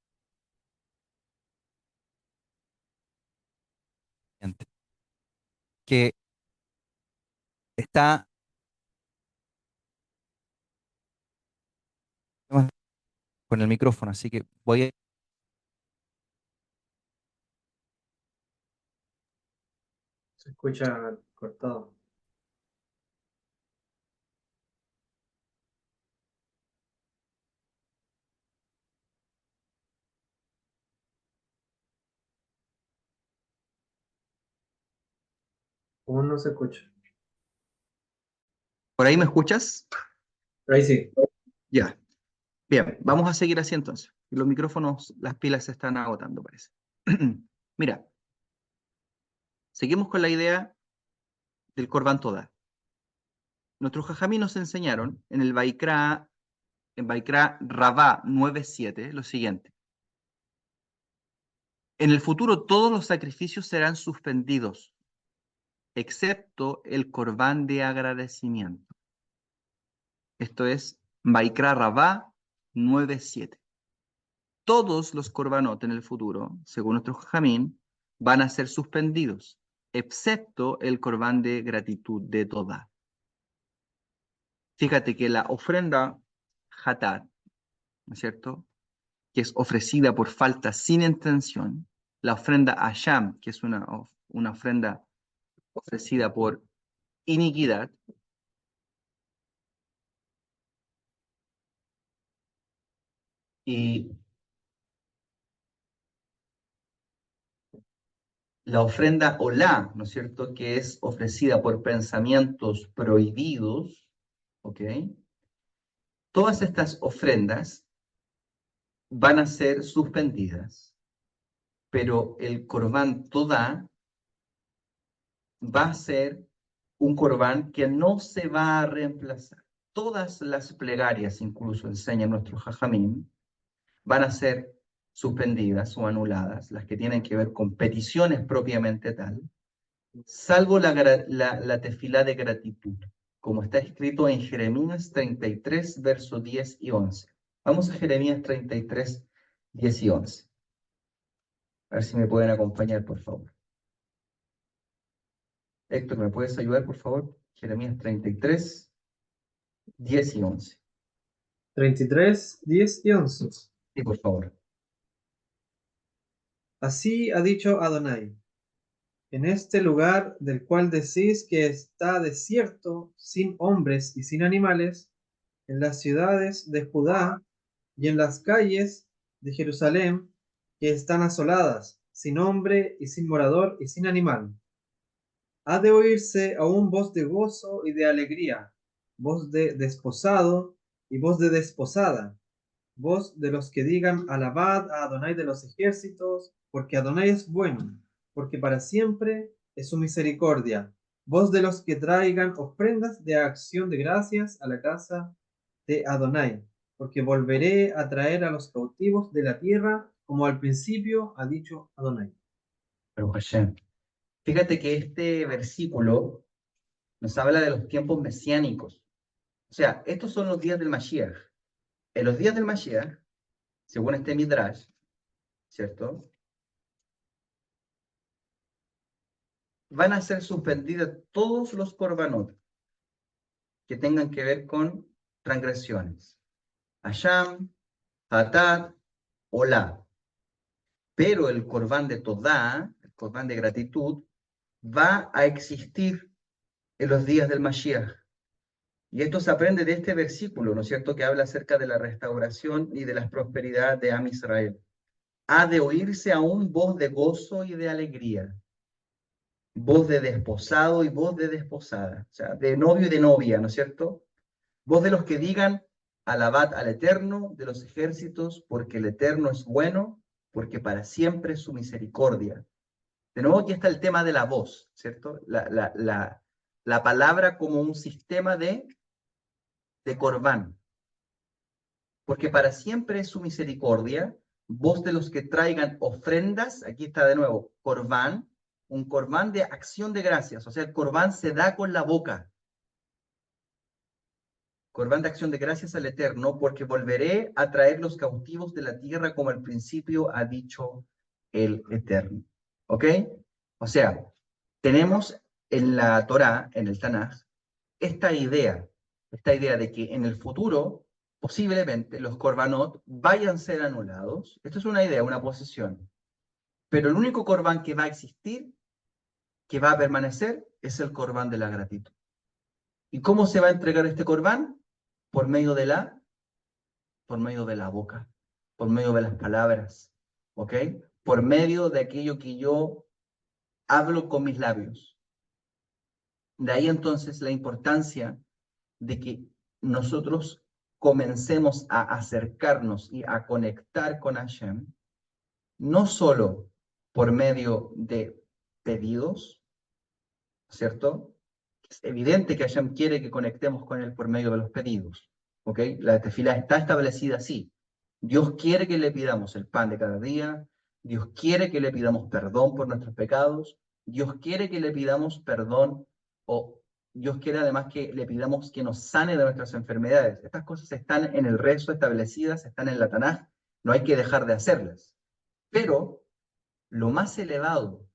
que está con el micrófono, así que voy a... Se escucha cortado. Aún no se escucha. ¿Por ahí me escuchas? Ahí sí. Ya. Bien, vamos a seguir así entonces. Los micrófonos, las pilas se están agotando, parece. Mira, seguimos con la idea del Corban Toda. Nuestros jajamí nos enseñaron en el Baikra Rabá 9.7 lo siguiente. En el futuro todos los sacrificios serán suspendidos, excepto el Corban de agradecimiento. Esto es Baikra Rabá 9.7. Todos los Corbanot en el futuro, según nuestro Jajamín, van a ser suspendidos, excepto el Corban de gratitud de toda. Fíjate que la ofrenda Hatat, ¿no es cierto?, que es ofrecida por falta sin intención, la ofrenda Asham, que es una ofrenda ofrecida por iniquidad, y la ofrenda Olá, ¿no es cierto?, que es ofrecida por pensamientos prohibidos, ¿ok? Todas estas ofrendas van a ser suspendidas, pero el Corban Todá va a ser un Corban que no se va a reemplazar. Todas las plegarias, incluso enseña nuestro Jajamín, van a ser suspendidas o anuladas, las que tienen que ver con peticiones propiamente tal, salvo la tefilá de gratitud, como está escrito en Jeremías 33, versos 10 y 11. Vamos a Jeremías 33, 10 y 11. A ver si me pueden acompañar, por favor. Héctor, ¿me puedes ayudar, por favor? Jeremías 33, 10 y 11. 33, 10 y 11. Sí, por favor. Así ha dicho Adonai. En este lugar del cual decís que está desierto, sin hombres y sin animales, en las ciudades de Judá y en las calles de Jerusalén, que están asoladas, sin hombre y sin morador y sin animal. Ha de oírse aún voz de gozo y de alegría, voz de desposado y voz de desposada, voz de los que digan alabad a Adonai de los ejércitos, porque Adonai es bueno, porque para siempre es su misericordia, voz de los que traigan ofrendas de acción de gracias a la casa de Adonai, porque volveré a traer a los cautivos de la tierra, como al principio ha dicho Adonai. Pero Hashem. Fíjate que este versículo nos habla de los tiempos mesiánicos. O sea, estos son los días del Mashiach. En los días del Mashiach, según este Midrash, ¿cierto?, van a ser suspendidos todos los korbanot que tengan que ver con transgresiones. Asham, Hatat, Olá. Pero el korban de Todá, el korban de gratitud, va a existir en los días del Mashiach. Y esto se aprende de este versículo, ¿no es cierto?, que habla acerca de la restauración y de la prosperidad de Am Israel. Ha de oírse aún voz de gozo y de alegría, voz de desposado y voz de desposada, o sea, de novio y de novia, ¿no es cierto? Voz de los que digan, alabad al Eterno de los ejércitos, porque el Eterno es bueno, porque para siempre es su misericordia. De nuevo, aquí está el tema de la voz, ¿cierto? La palabra como un sistema de Corbán, porque para siempre es su misericordia, voz de los que traigan ofrendas, aquí está de nuevo, Corbán, un Corbán de acción de gracias, o sea, el Corbán se da con la boca. Corbán de acción de gracias al Eterno, porque volveré a traer los cautivos de la tierra como al principio ha dicho el Eterno. ¿Ok? O sea, tenemos en la Torá, en el Tanaj, esta idea de que en el futuro, posiblemente, los Corbanot vayan a ser anulados. Esto es una idea, una posesión. Pero el único Corbán que va a existir, que va a permanecer, es el Corbán de la gratitud. ¿Y cómo se va a entregar este Corbán? Por medio de la boca, por medio de las palabras, ¿ok? Por medio de aquello que yo hablo con mis labios. De ahí entonces la importancia de que nosotros comencemos a acercarnos y a conectar con Hashem, no solo por medio de pedidos, ¿cierto? Es evidente que Hashem quiere que conectemos con Él por medio de los pedidos, ¿ok? La tefilá está establecida así. Dios quiere que le pidamos el pan de cada día, Dios quiere que le pidamos perdón por nuestros pecados, Dios quiere que le pidamos perdón, o Dios quiere además que le pidamos que nos sane de nuestras enfermedades. Estas cosas están en el rezo establecidas, están en la Tanaj, no hay que dejar de hacerlas. Pero lo más elevado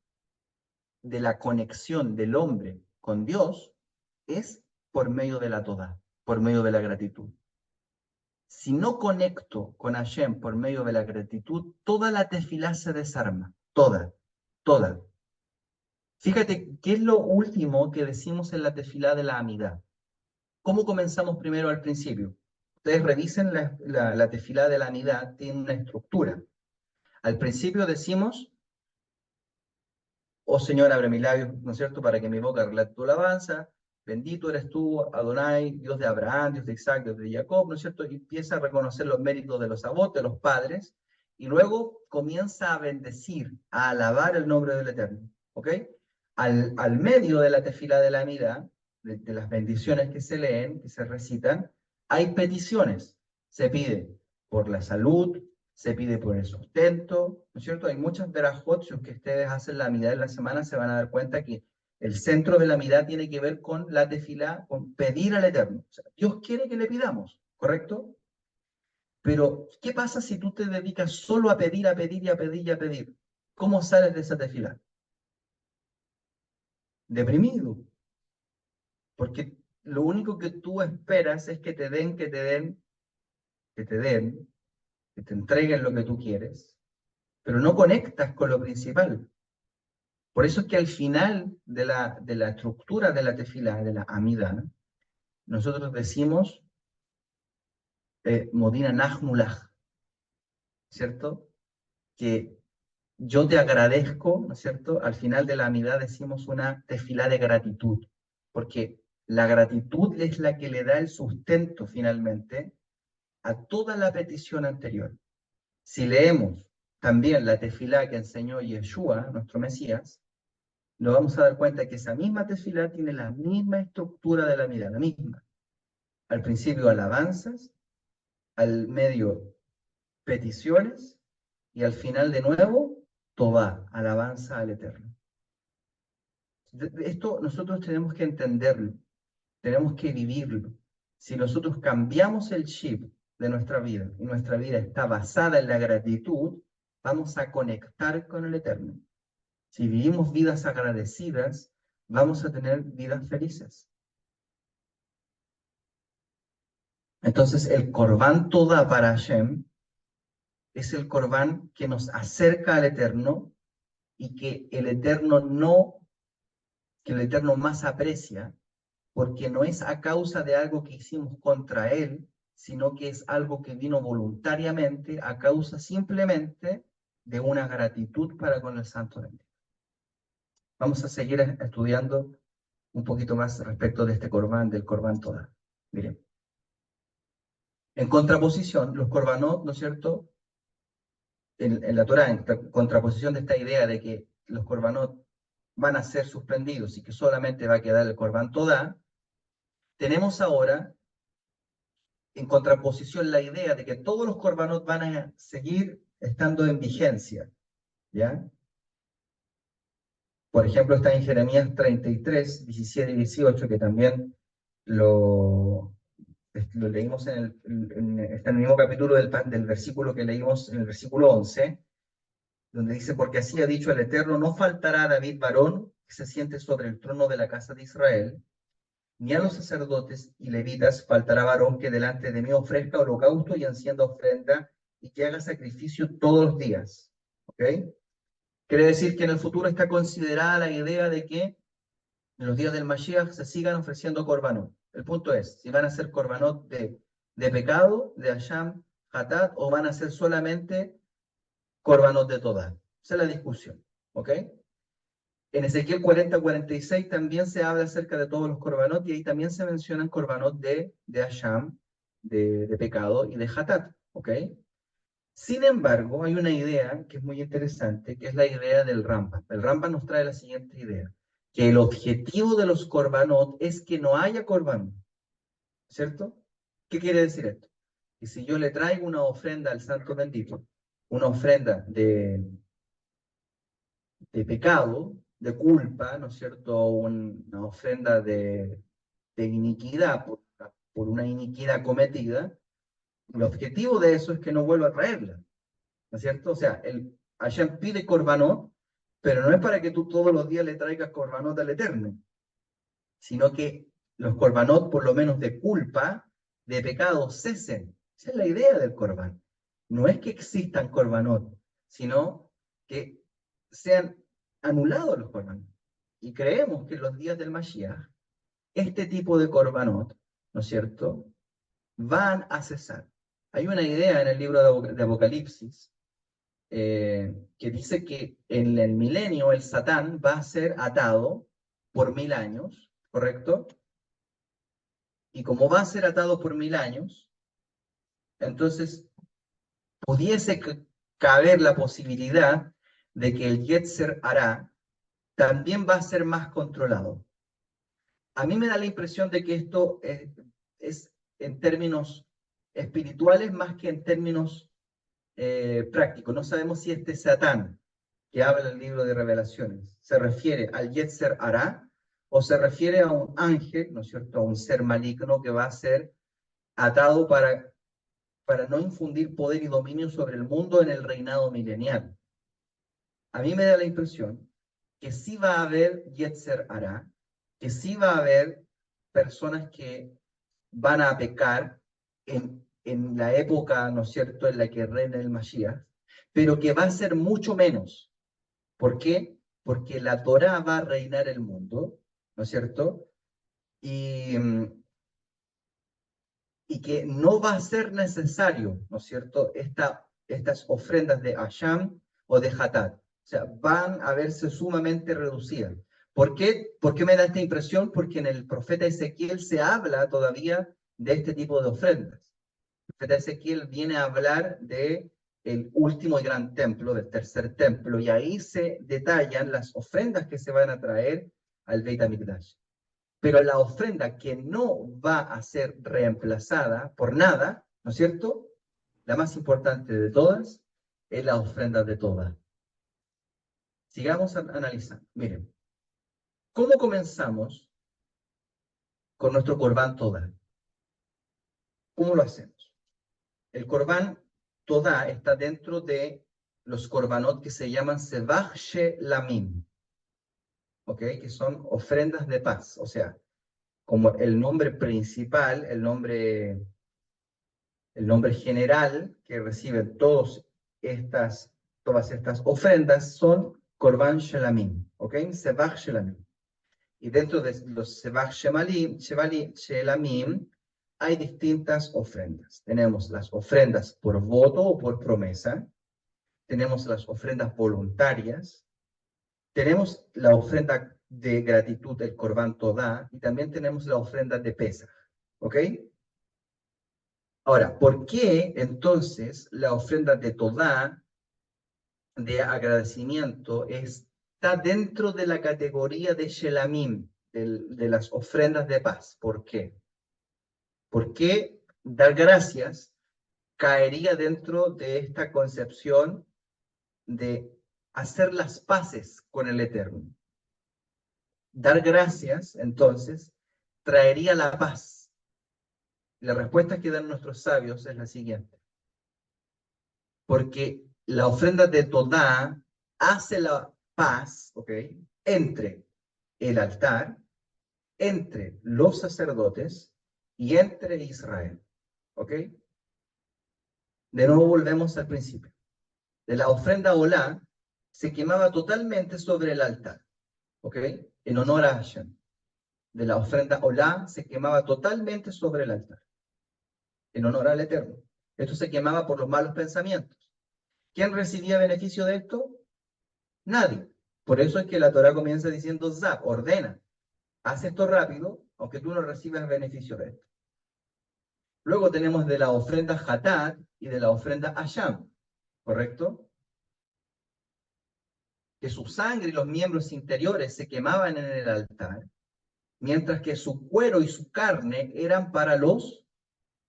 de la conexión del hombre con Dios es por medio de la Todá, por medio de la gratitud. Si no conecto con Hashem por medio de la gratitud, toda la tefilá se desarma, toda. Fíjate, ¿qué es lo último que decimos en la tefilá de la amidad? ¿Cómo comenzamos primero al principio? Ustedes revisen la tefilá de la amidad, tiene una estructura. Al principio decimos, oh Señor, abre mis labios, ¿no es cierto?, para que mi boca relate tu alabanza. Bendito eres tú, Adonai, Dios de Abraham, Dios de Isaac, Dios de Jacob, ¿no es cierto? Y empieza a reconocer los méritos de los abot, de los padres, y luego comienza a bendecir, a alabar el nombre del Eterno, ¿ok? Al medio de la tefila de la amidad, de las bendiciones que se leen, que se recitan, hay peticiones. Se pide por la salud, se pide por el sustento, ¿no es cierto? Hay muchas verajot, si que ustedes hacen la amidad en la semana, se van a dar cuenta que el centro de la amidad tiene que ver con la tefilá, con pedir al Eterno. O sea, Dios quiere que le pidamos, ¿correcto? Pero, ¿qué pasa si tú te dedicas solo a pedir, a pedir y a pedir y a pedir? ¿Cómo sales de esa tefilá? Deprimido. Porque lo único que tú esperas es que te den, que te den, que te den, que te entreguen lo que tú quieres, pero no conectas con lo principal. Por eso es que al final de la estructura de la tefilá, de la amidá, nosotros decimos Modina Nahmulach, ¿cierto? Que yo te agradezco, ¿no es cierto? Al final de la amidá decimos una tefilá de gratitud, porque la gratitud es la que le da el sustento finalmente a toda la petición anterior. Si leemos también la tefilá que enseñó Yeshua, nuestro Mesías, nos vamos a dar cuenta que esa misma tefilá tiene la misma estructura de la amidá, la misma. Al principio alabanzas, al medio peticiones, y al final de nuevo, Tobá, alabanza al Eterno. Esto nosotros tenemos que entenderlo, tenemos que vivirlo. Si nosotros cambiamos el chip de nuestra vida, y nuestra vida está basada en la gratitud, vamos a conectar con el Eterno. Si vivimos vidas agradecidas, vamos a tener vidas felices. Entonces, el Corbán Todá para Hashem es el Corbán que nos acerca al Eterno y que el Eterno más aprecia, porque no es a causa de algo que hicimos contra Él, sino que es algo que vino voluntariamente a causa simplemente de una gratitud para con el Santo de Dios. Vamos a seguir estudiando un poquito más respecto de este Corbán, del Corbán Todá. Miren. En contraposición, los Corbanot, ¿no es cierto?, en la Torá, en contraposición de esta idea de que los Corbanot van a ser suspendidos y que solamente va a quedar el Corbán Todá, tenemos ahora en contraposición la idea de que todos los Corbanot van a seguir estando en vigencia, ¿ya? Por ejemplo, está en Jeremías 33, 17 y 18, que también lo leímos está en el mismo capítulo del versículo que leímos en el versículo 11, donde dice, porque así ha dicho el Eterno, no faltará a David varón que se siente sobre el trono de la casa de Israel, ni a los sacerdotes y levitas faltará varón que delante de mí ofrezca holocausto y encienda ofrenda y que haga sacrificio todos los días. ¿Ok? Quiere decir que en el futuro está considerada la idea de que en los días del Mashiach se sigan ofreciendo korbanot. El punto es, si van a ser korbanot de pecado, de Hasham, Hatat, o van a ser solamente korbanot de Todá. Esa es la discusión. ¿Ok? En Ezequiel 40-46 también se habla acerca de todos los korbanot, y ahí también se mencionan korbanot de Asham, de pecado, y de Hatat, ¿ok? Sin embargo, hay una idea que es muy interesante, que es la idea del Rambam. El Rambam nos trae la siguiente idea, que el objetivo de los korbanot es que no haya korbanot, ¿cierto? ¿Qué quiere decir esto? Que si yo le traigo una ofrenda al Santo Bendito, una ofrenda de pecado, de culpa, ¿no es cierto? Una ofrenda de iniquidad por una iniquidad cometida, el objetivo de eso es que no vuelva a traerla, ¿no es cierto? O sea, Hashem pide korbanot, pero no es para que tú todos los días le traigas korbanot al Eterno, sino que los korbanot, por lo menos de culpa, de pecado, cesen. Esa es la idea del korban. No es que existan korbanot, sino que sean anulados los korbanot. Y creemos que en los días del Mashiach, este tipo de korbanot, ¿no es cierto?, van a cesar. Hay una idea en el libro de Apocalipsis que dice que en el milenio el Satán va a ser atado por 1000 años, ¿correcto? Y como va a ser atado por 1000 años, entonces pudiese caber la posibilidad de que el Yetzer Hará también va a ser más controlado. A mí me da la impresión de que esto es en términos espirituales más que en términos prácticos. No sabemos si este Satán que habla el libro de Revelaciones se refiere al Yetzer Hará o se refiere a un ángel, ¿no es cierto?, a un ser maligno que va a ser atado para no infundir poder y dominio sobre el mundo en el reinado milenial. A mí me da la impresión que sí va a haber Yetzer Hará, que sí va a haber personas que van a pecar en la época, ¿no es cierto?, en la que reina el Mashiach, pero que va a ser mucho menos. ¿Por qué? Porque la Torá va a reinar el mundo, ¿no es cierto? Y que no va a ser necesario, ¿no es cierto?, estas ofrendas de Asham o de Hatat. O sea, van a verse sumamente reducidas. ¿Por qué? ¿Por qué me da esta impresión? Porque en el profeta Ezequiel se habla todavía de este tipo de ofrendas. El profeta Ezequiel viene a hablar de el último y gran templo, del tercer templo, y ahí se detallan las ofrendas que se van a traer al Beit HaMikdash. Pero la ofrenda que no va a ser reemplazada por nada, ¿no es cierto?, la más importante de todas, es la ofrenda de toda. Sigamos analizando. Miren, ¿cómo comenzamos con nuestro Corbán Toda? ¿Cómo lo hacemos? El Corbán Toda está dentro de los Corbanot que se llaman Sevach Shelamim, ¿ok? Que son ofrendas de paz. O sea, como el nombre principal, el nombre general que reciben todas estas ofrendas son Korban Shelamim, ¿ok? Sevach Shelamim. Y dentro de los Sevach Shelamim hay distintas ofrendas. Tenemos las ofrendas por voto o por promesa, tenemos las ofrendas voluntarias, tenemos la ofrenda de gratitud, el Korban Todá, y también tenemos la ofrenda de Pesaj, ¿ok? Ahora, ¿por qué entonces la ofrenda de Todá, de agradecimiento, está dentro de la categoría de Shelamim, de las ofrendas de paz? ¿Por qué? ¿Por qué dar gracias caería dentro de esta concepción de hacer las paces con el Eterno? Dar gracias, entonces, traería la paz. La respuesta que dan nuestros sabios es la siguiente. Porque la ofrenda de Todá hace la paz, ¿ok?, entre el altar, entre los sacerdotes y entre Israel, ¿ok? De nuevo volvemos al principio. De la ofrenda Olá se quemaba totalmente sobre el altar, ¿ok?, en honor a Hashem. De la ofrenda Olá se quemaba totalmente sobre el altar, en honor al Eterno. Esto se quemaba por los malos pensamientos. ¿Quién recibía beneficio de esto? Nadie. Por eso es que la Torá comienza diciendo Zap, ordena, haz esto rápido, aunque tú no recibas beneficio de esto. Luego tenemos de la ofrenda Hatat y de la ofrenda Asham, ¿correcto? Que su sangre y los miembros interiores se quemaban en el altar, mientras que su cuero y su carne eran para los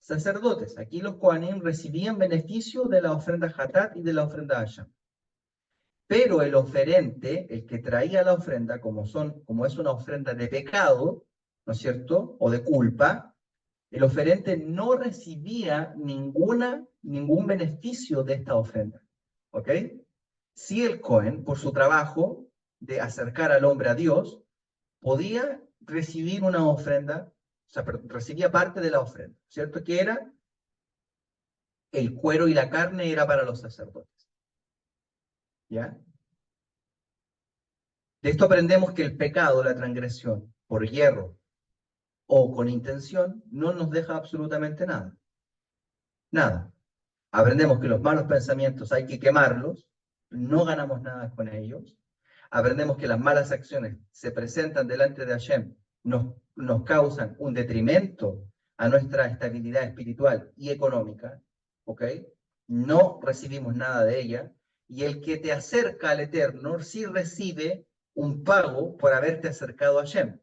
sacerdotes. Aquí los Kohanim recibían beneficio de la ofrenda Hatat y de la ofrenda Asham. Pero el oferente, el que traía la ofrenda, como es una ofrenda de pecado, ¿no es cierto? O de culpa, el oferente no recibía ningún beneficio de esta ofrenda. ¿Ok? Si el Cohen, por su trabajo de acercar al hombre a Dios, podía recibir una ofrenda, o sea, recibía parte de la ofrenda, ¿cierto? Que era el cuero y la carne era para los sacerdotes. ¿Ya? De esto aprendemos que el pecado, la transgresión, por hierro o con intención, no nos deja absolutamente nada. Nada. Aprendemos que los malos pensamientos hay que quemarlos, no ganamos nada con ellos. Aprendemos que las malas acciones se presentan delante de Hashem, nos causan un detrimento a nuestra estabilidad espiritual y económica, ¿ok? No recibimos nada de ella, y el que te acerca al Eterno sí recibe un pago por haberte acercado a Hashem.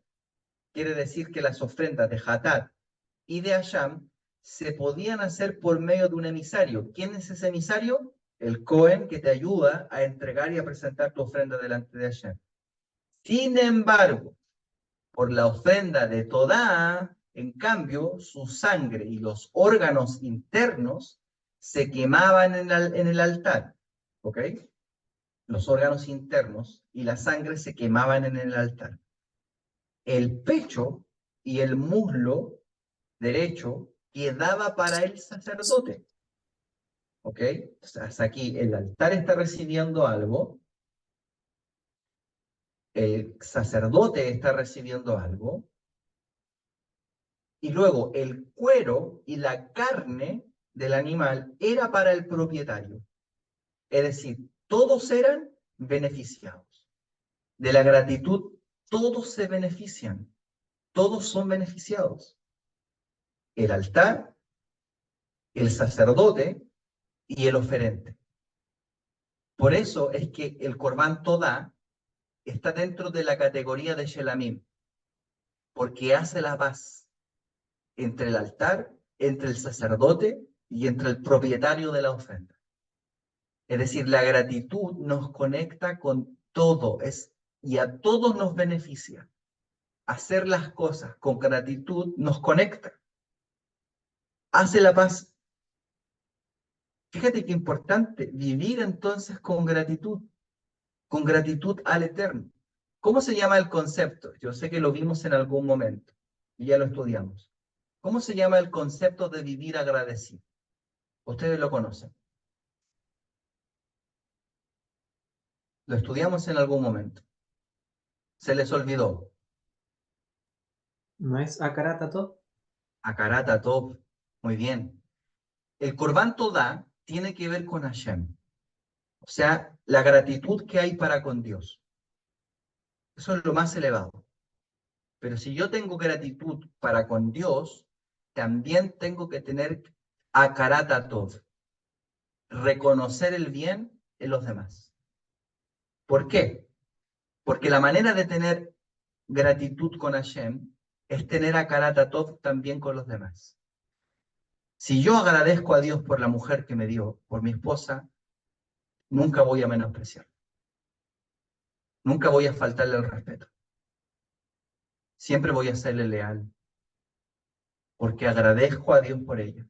Quiere decir que las ofrendas de Hatat y de Hashem se podían hacer por medio de un emisario. ¿Quién es ese emisario? El Cohen que te ayuda a entregar y a presentar tu ofrenda delante de Hashem. Sin embargo, por la ofrenda de Todá, en cambio, su sangre y los órganos internos se quemaban en el altar. ¿Ok? Los órganos internos y la sangre se quemaban en el altar. El pecho y el muslo derecho quedaba para el sacerdote. ¿Ok? Hasta aquí el altar está recibiendo algo, el sacerdote está recibiendo algo, y luego el cuero y la carne del animal era para el propietario. Es decir, todos eran beneficiados. De la gratitud, todos se benefician, todos son beneficiados. El altar, el sacerdote y el oferente. Por eso es que el Corbán Todá está dentro de la categoría de Shelamim, porque hace la paz entre el altar, entre el sacerdote y entre el propietario de la ofrenda. Es decir, la gratitud nos conecta con todo y a todos nos beneficia. Hacer las cosas con gratitud nos conecta, hace la paz. Fíjate qué importante, vivir entonces con gratitud al Eterno. ¿Cómo se llama el concepto? Yo sé que lo vimos en algún momento y ya lo estudiamos. ¿Cómo se llama el concepto de vivir agradecido? Ustedes lo conocen. Lo estudiamos en algún momento. Se les olvidó. ¿No es Akaratato? Akarata Tov. Muy bien. El Corban Todá tiene que ver con Hashem. O sea, la gratitud que hay para con Dios. Eso es lo más elevado. Pero si yo tengo gratitud para con Dios, también tengo que tener Akarata Tov. Reconocer el bien en los demás. ¿Por qué? Porque la manera de tener gratitud con Hashem es tener Akarata Tov también con los demás. Si yo agradezco a Dios por la mujer que me dio, por mi esposa, nunca voy a menospreciar. Nunca voy a faltarle el respeto. Siempre voy a serle leal, porque agradezco a Dios por ella.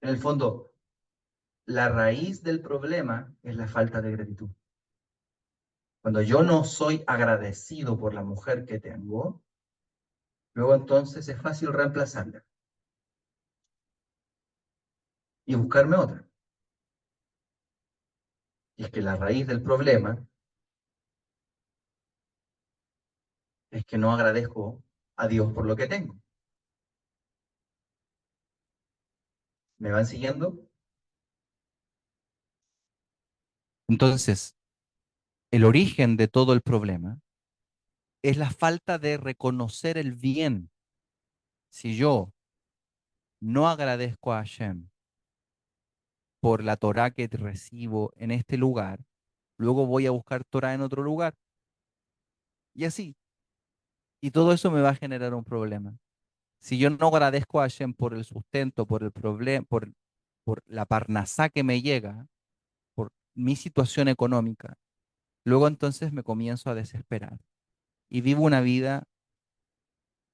En el fondo, la raíz del problema es la falta de gratitud. Cuando yo no soy agradecido por la mujer que tengo, luego entonces es fácil reemplazarla y buscarme otra. Y es que la raíz del problema es que no agradezco a Dios por lo que tengo. ¿Me van siguiendo? Entonces, el origen de todo el problema es la falta de reconocer el bien. Si yo no agradezco a Hashem por la Torá que recibo en este lugar, luego voy a buscar Torá en otro lugar. Y así. Y todo eso me va a generar un problema. Si yo no agradezco a Hashem por el sustento, por el problema, por la parnasá que me llega, por mi situación económica, luego entonces me comienzo a desesperar y vivo una vida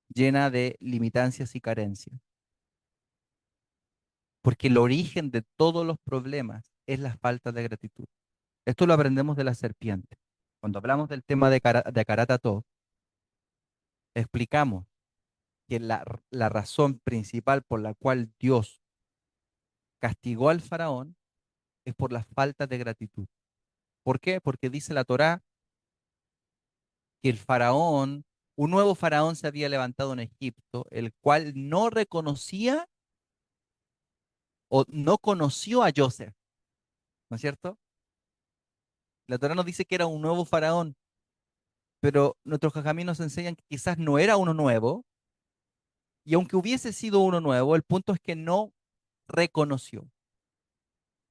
llena de limitancias y carencias. Porque el origen de todos los problemas es la falta de gratitud. Esto lo aprendemos de la serpiente. Cuando hablamos del tema de Karatató, explicamos que la razón principal por la cual Dios castigó al faraón es por la falta de gratitud. ¿Por qué? Porque dice la Torá que el faraón, un nuevo faraón se había levantado en Egipto, el cual no reconocía o no conoció a Joseph, ¿no es cierto? La Torá nos dice que era un nuevo faraón, pero nuestros jajamí nos enseñan que quizás no era uno nuevo, y aunque hubiese sido uno nuevo, el punto es que no reconoció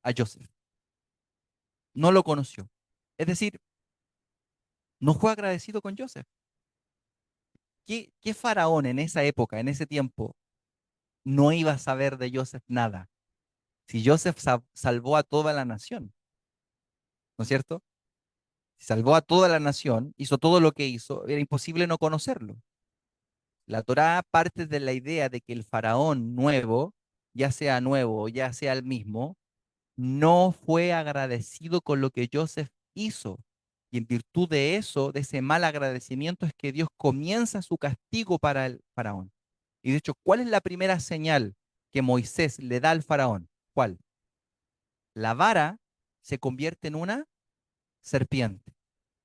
a Joseph, no lo conoció. Es decir, no fue agradecido con Joseph. ¿Qué faraón en esa época, en ese tiempo, no iba a saber de Joseph nada? Si Joseph salvó a toda la nación, ¿no es cierto? Si salvó a toda la nación, hizo todo lo que hizo, era imposible no conocerlo. La Torá parte de la idea de que el faraón nuevo, ya sea nuevo o ya sea el mismo, no fue agradecido con lo que Joseph hizo. Y en virtud de eso, de ese mal agradecimiento, es que Dios comienza su castigo para el faraón. Y de hecho, ¿cuál es la primera señal que Moisés le da al faraón? ¿Cuál? La vara se convierte en una serpiente.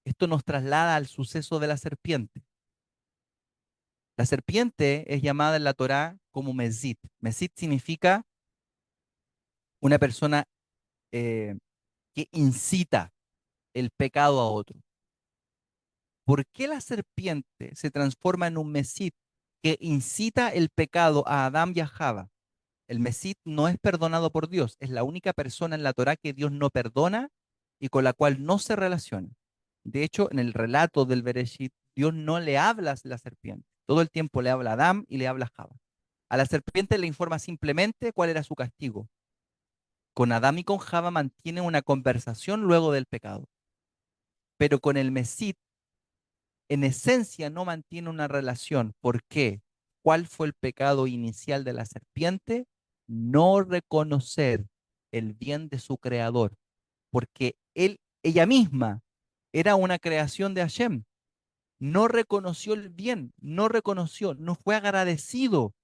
Esto nos traslada al suceso de la serpiente. La serpiente es llamada en la Torá como Mesit. Mesit significa una persona que incita el pecado a otro. ¿Por qué la serpiente se transforma en un Mesit que incita el pecado a Adán y a Java? El Mesit no es perdonado por Dios, es la única persona en la Torá que Dios no perdona y con la cual no se relaciona. De hecho, en el relato del Bereshit, Dios no le habla a la serpiente. Todo el tiempo le habla a Adán y le habla a Java. A la serpiente le informa simplemente cuál era su castigo. Con Adán y con Java mantiene una conversación luego del pecado. Pero con el Mesit, en esencia, no mantiene una relación. ¿Por qué? ¿Cuál fue el pecado inicial de la serpiente? No reconocer el bien de su creador, porque ella misma era una creación de Hashem. No reconoció el bien, no reconoció, no fue agradecido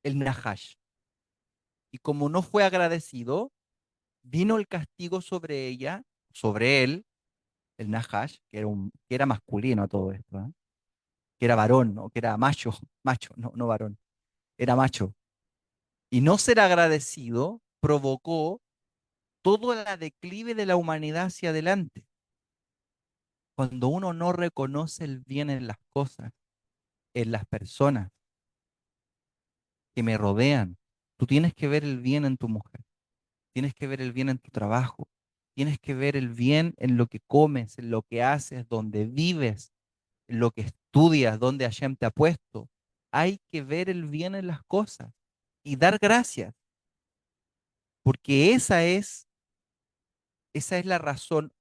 el Nahash. Y como no fue agradecido, vino el castigo sobre ella, sobre él, el Nahash, que era masculino a todo esto, ¿eh? Que era varón, ¿no? Que era macho, macho, no, no varón, era macho. Y no ser agradecido provocó todo el declive de la humanidad hacia adelante. Cuando uno no reconoce el bien en las cosas, en las personas que me rodean, tú tienes que ver el bien en tu mujer, tienes que ver el bien en tu trabajo, tienes que ver el bien en lo que comes, en lo que haces, donde vives, en lo que estudias, donde Hashem te ha puesto. Hay que ver el bien en las cosas y dar gracias, porque esa es la razón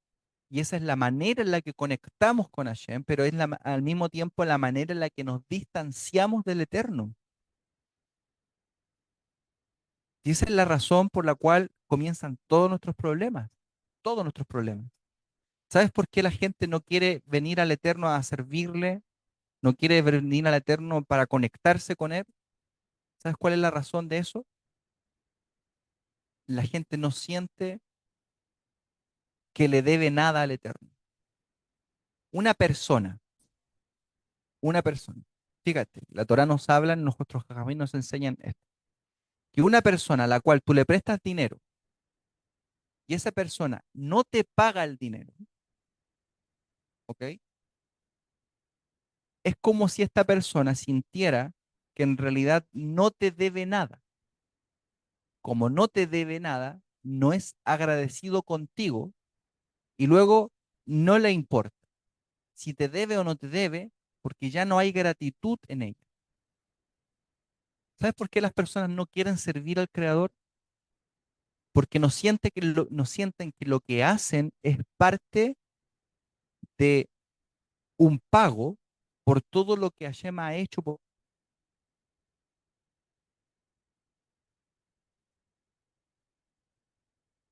y esa es la manera en la que conectamos con Hashem, pero es al mismo tiempo la manera en la que nos distanciamos del Eterno. Y esa es la razón por la cual comienzan todos nuestros problemas, todos nuestros problemas. ¿Sabes por qué la gente no quiere venir al Eterno a servirle? No quiere venir al Eterno para conectarse con Él. ¿Sabes cuál es la razón de eso? La gente no siente que le debe nada al Eterno. Una persona, una persona. Fíjate, la Torá nos habla, nuestros jajamí nos enseñan esto. Que una persona a la cual tú le prestas dinero y esa persona no te paga el dinero, ¿ok? Es como si esta persona sintiera que en realidad no te debe nada. Como no te debe nada, no es agradecido contigo y luego no le importa si te debe o no te debe, porque ya no hay gratitud en ella. ¿Sabes por qué las personas no quieren servir al Creador? Porque no sienten que lo que hacen es parte de un pago por todo lo que Hashem ha hecho.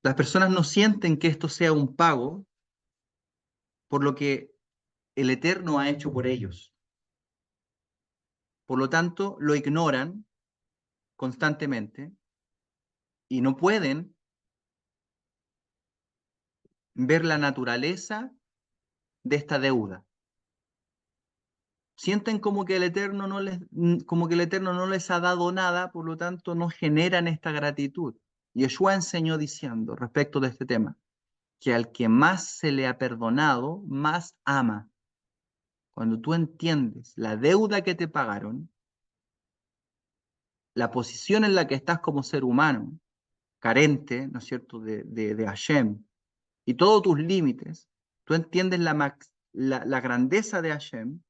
Las personas no sienten que esto sea un pago por lo que el Eterno ha hecho por ellos. Por lo tanto, lo ignoran constantemente y no pueden ver la naturaleza de esta deuda. Sienten como que el Eterno no les ha dado nada, por lo tanto no generan esta gratitud. Yeshua enseñó diciendo respecto de este tema, que al que más se le ha perdonado, más ama. Cuando tú entiendes la deuda que te pagaron, la posición en la que estás como ser humano, carente, ¿no es cierto?, de Hashem, y todos tus límites, tú entiendes la grandeza de Hashem,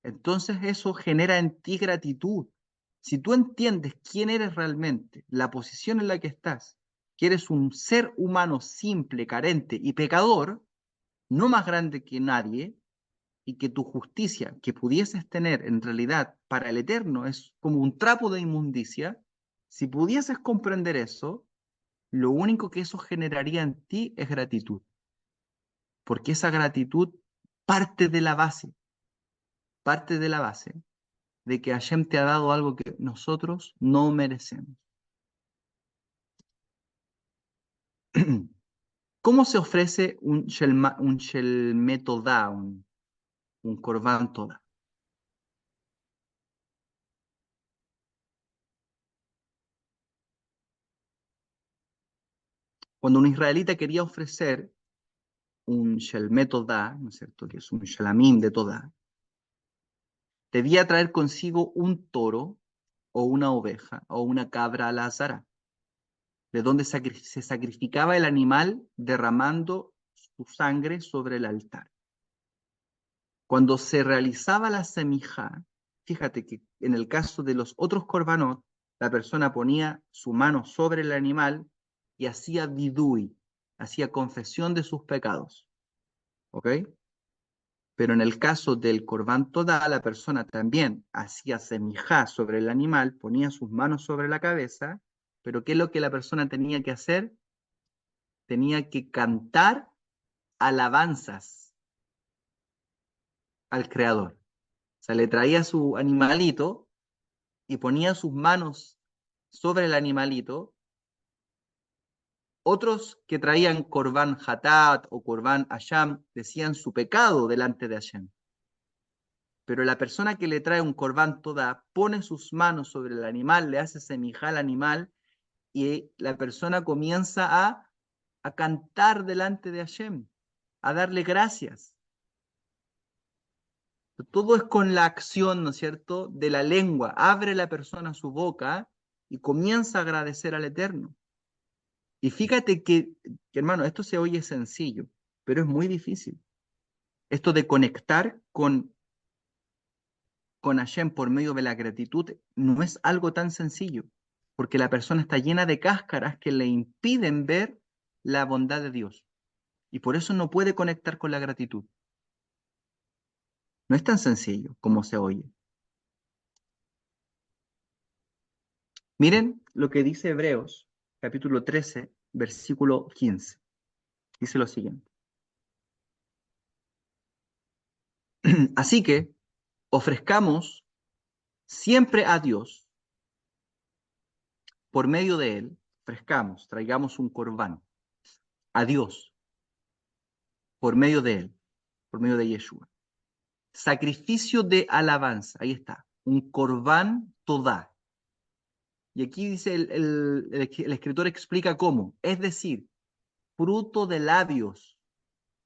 entonces eso genera en ti gratitud. Si tú entiendes quién eres realmente, la posición en la que estás, que eres un ser humano simple, carente y pecador, no más grande que nadie, y que tu justicia que pudieses tener en realidad para el Eterno es como un trapo de inmundicia, si pudieses comprender eso, lo único que eso generaría en ti es gratitud, porque esa gratitud parte de la base, parte de la base de que Hashem te ha dado algo que nosotros no merecemos. ¿Cómo se ofrece un Shelmet Todá, un Korban Todá? Cuando un israelita quería ofrecer un Shelmet Todá, ¿no es cierto?, que es un Shalamim de Todá, debía traer consigo un toro o una oveja o una cabra a la azara, de donde se sacrificaba el animal derramando su sangre sobre el altar. Cuando se realizaba la semijá, fíjate que en el caso de los otros korbanot, la persona ponía su mano sobre el animal y hacía vidui, hacía confesión de sus pecados. ¿Ok? Pero en el caso del Corban Todá, la persona también hacía semijá sobre el animal, ponía sus manos sobre la cabeza, pero ¿qué es lo que la persona tenía que hacer? Tenía que cantar alabanzas al Creador. O sea, le traía su animalito y ponía sus manos sobre el animalito. Otros que traían Corban Hatat o Corban Asham decían su pecado delante de Hashem. Pero la persona que le trae un Corban Todá pone sus manos sobre el animal, le hace semijá al animal y la persona comienza a cantar delante de Hashem, a darle gracias. Todo es con la acción, ¿no es cierto?, de la lengua. Abre la persona su boca y comienza a agradecer al Eterno. Y fíjate que, hermano, esto se oye sencillo, pero es muy difícil. Esto de conectar con Hashem por medio de la gratitud no es algo tan sencillo, porque la persona está llena de cáscaras que le impiden ver la bondad de Dios. Y por eso no puede conectar con la gratitud. No es tan sencillo como se oye. Miren lo que dice Hebreos, capítulo 13, versículo 15. Dice lo siguiente. Así que ofrezcamos siempre a Dios, por medio de Él, traigamos un corbán a Dios, por medio de Él, por medio de Yeshua. Sacrificio de alabanza, ahí está, un corbán todá. Y aquí dice el escritor explica cómo, es decir, fruto de labios.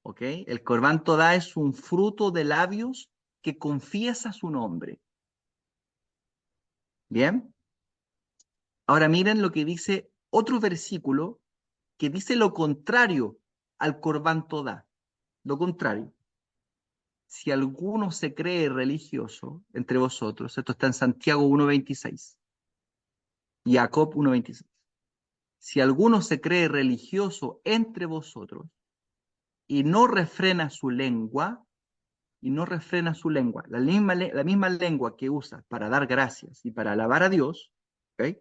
¿Ok? El Corbán Todá es un fruto de labios que confiesa su nombre. ¿Bien? Ahora miren lo que dice otro versículo que dice lo contrario al Corbán Todá. Lo contrario. Si alguno se cree religioso entre vosotros, esto está en Santiago 1:26, Jacob 1:26. Si alguno se cree religioso entre vosotros y no refrena su lengua, la misma lengua que usa para dar gracias y para alabar a Dios, ¿ok?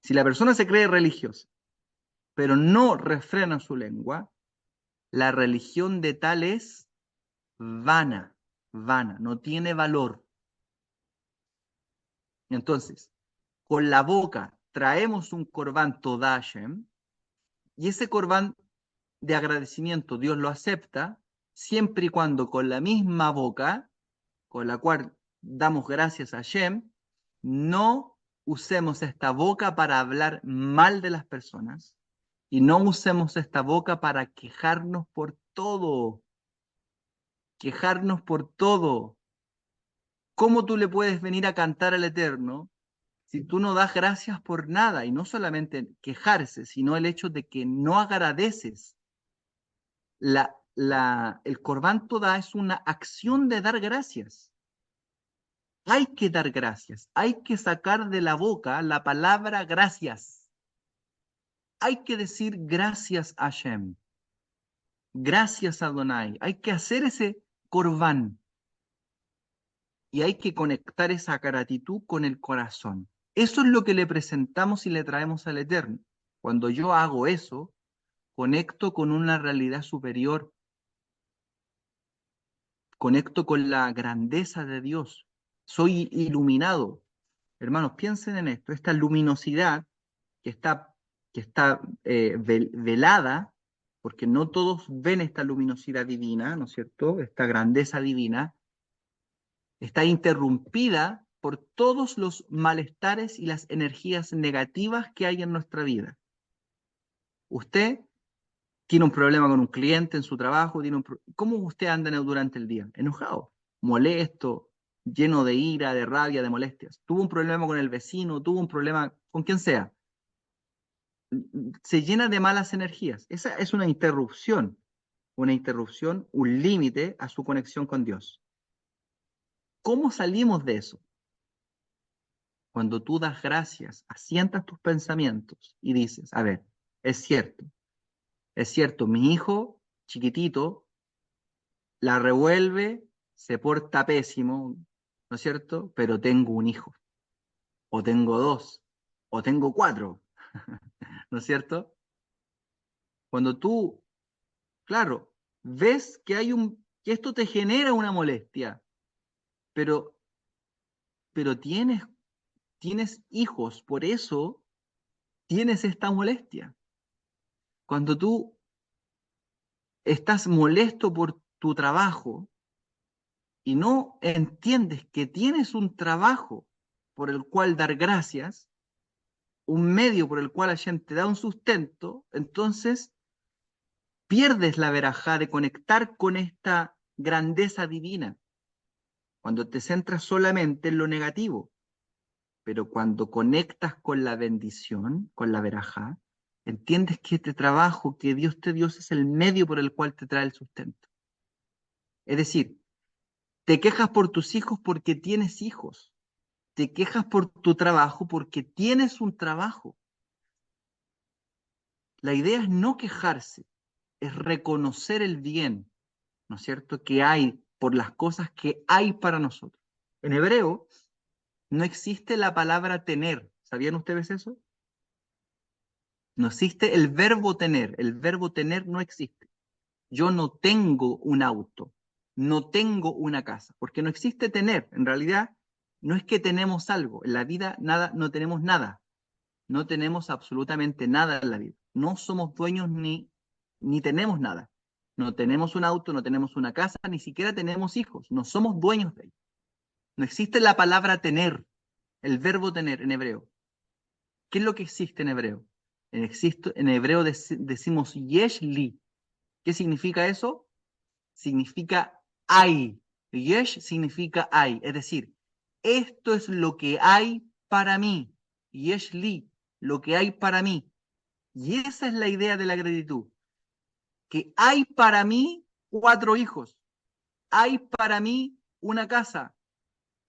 Si la persona se cree religiosa, pero no refrena su lengua, la religión de tal es vana, no tiene valor. Entonces, con la boca traemos un corbán Todá Hashem, y ese corbán de agradecimiento Dios lo acepta, siempre y cuando con la misma boca, con la cual damos gracias a Hashem, no usemos esta boca para hablar mal de las personas, y no usemos esta boca para quejarnos por todo. Quejarnos por todo. ¿Cómo tú le puedes venir a cantar al Eterno si tú no das gracias por nada? Y no solamente quejarse, sino el hecho de que no agradeces. El Corbán Todá es una acción de dar gracias. Hay que dar gracias. Hay que sacar de la boca la palabra gracias. Hay que decir gracias a Hashem. Gracias a Adonai. Hay que hacer ese Corbán. Y hay que conectar esa gratitud con el corazón. Eso es lo que le presentamos y le traemos al Eterno. Cuando yo hago eso, conecto con una realidad superior. Conecto con la grandeza de Dios. Soy iluminado. Hermanos, piensen en esto. Esta luminosidad que está velada, porque no todos ven esta luminosidad divina, ¿no es cierto? Esta grandeza divina, está interrumpida por todos los malestares y las energías negativas que hay en nuestra vida. Usted tiene un problema con un cliente en su trabajo, ¿cómo usted anda durante el día? Enojado, molesto, lleno de ira, de rabia, de molestias. Tuvo un problema con el vecino, tuvo un problema con quien sea. Se llena de malas energías. Esa es una interrupción, un límite a su conexión con Dios. ¿Cómo salimos de eso? Cuando tú das gracias, asientas tus pensamientos y dices, a ver, es cierto, mi hijo chiquitito la revuelve, se porta pésimo, ¿no es cierto? Pero tengo un hijo, o tengo dos, o tengo cuatro, ¿no es cierto? Cuando tú, claro, ves que que esto te genera una molestia, pero tienes hijos, por eso tienes esta molestia. Cuando tú estás molesto por tu trabajo y no entiendes que tienes un trabajo por el cual dar gracias, un medio por el cual Hashem te da un sustento, entonces pierdes la verajá de conectar con esta grandeza divina. Cuando te centras solamente en lo negativo, pero cuando conectas con la bendición, con la verajá, entiendes que este trabajo que Dios te dio es el medio por el cual te trae el sustento. Es decir, te quejas por tus hijos porque tienes hijos. Te quejas por tu trabajo porque tienes un trabajo. La idea es no quejarse, es reconocer el bien, ¿no es cierto?, que hay por las cosas que hay para nosotros. En hebreo no existe la palabra tener. ¿Sabían ustedes eso? No existe el verbo tener no existe. Yo no tengo un auto, no tengo una casa, porque no existe tener. En realidad, no es que tenemos algo. En la vida no tenemos nada. No tenemos absolutamente nada en la vida. No somos dueños ni tenemos nada. No tenemos un auto, no tenemos una casa, ni siquiera tenemos hijos. No somos dueños de ellos. No existe la palabra tener, el verbo tener en hebreo. ¿Qué es lo que existe en hebreo? En hebreo decimos yesh li. ¿Qué significa eso? Significa hay. Yesh significa hay. Es decir, esto es lo que hay para mí. Yesh li, lo que hay para mí. Y esa es la idea de la gratitud. Que hay para mí 4 hijos. Hay para mí una casa.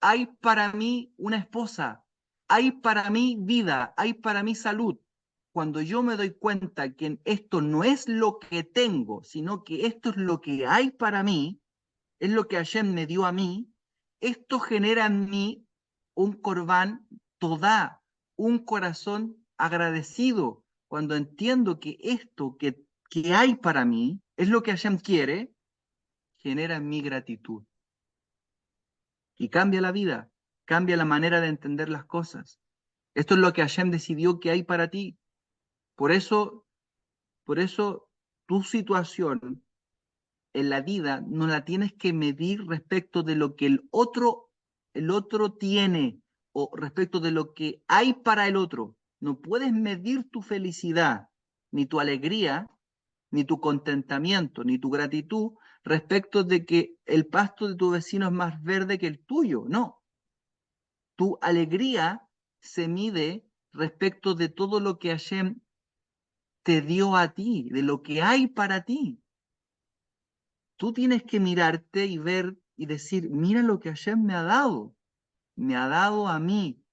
Hay para mí una esposa. Hay para mí vida. Hay para mí salud. Cuando yo me doy cuenta que esto no es lo que tengo, sino que esto es lo que hay para mí, es lo que Hashem me dio a mí, esto genera en mí un corbán todá, un corazón agradecido. Cuando entiendo que esto que hay para mí es lo que Hashem quiere, genera en mí gratitud. Y cambia la vida, cambia la manera de entender las cosas. Esto es lo que Hashem decidió que hay para ti. Por eso tu situación en la vida no la tienes que medir respecto de lo que el otro tiene o respecto de lo que hay para el otro. No puedes medir tu felicidad, ni tu alegría, ni tu contentamiento, ni tu gratitud respecto de que el pasto de tu vecino es más verde que el tuyo. No. Tu alegría se mide respecto de todo lo que Hashem te dio a ti, de lo que hay para ti. Tú tienes que mirarte y ver y decir, mira lo que Hashem me ha dado. Me ha dado a mí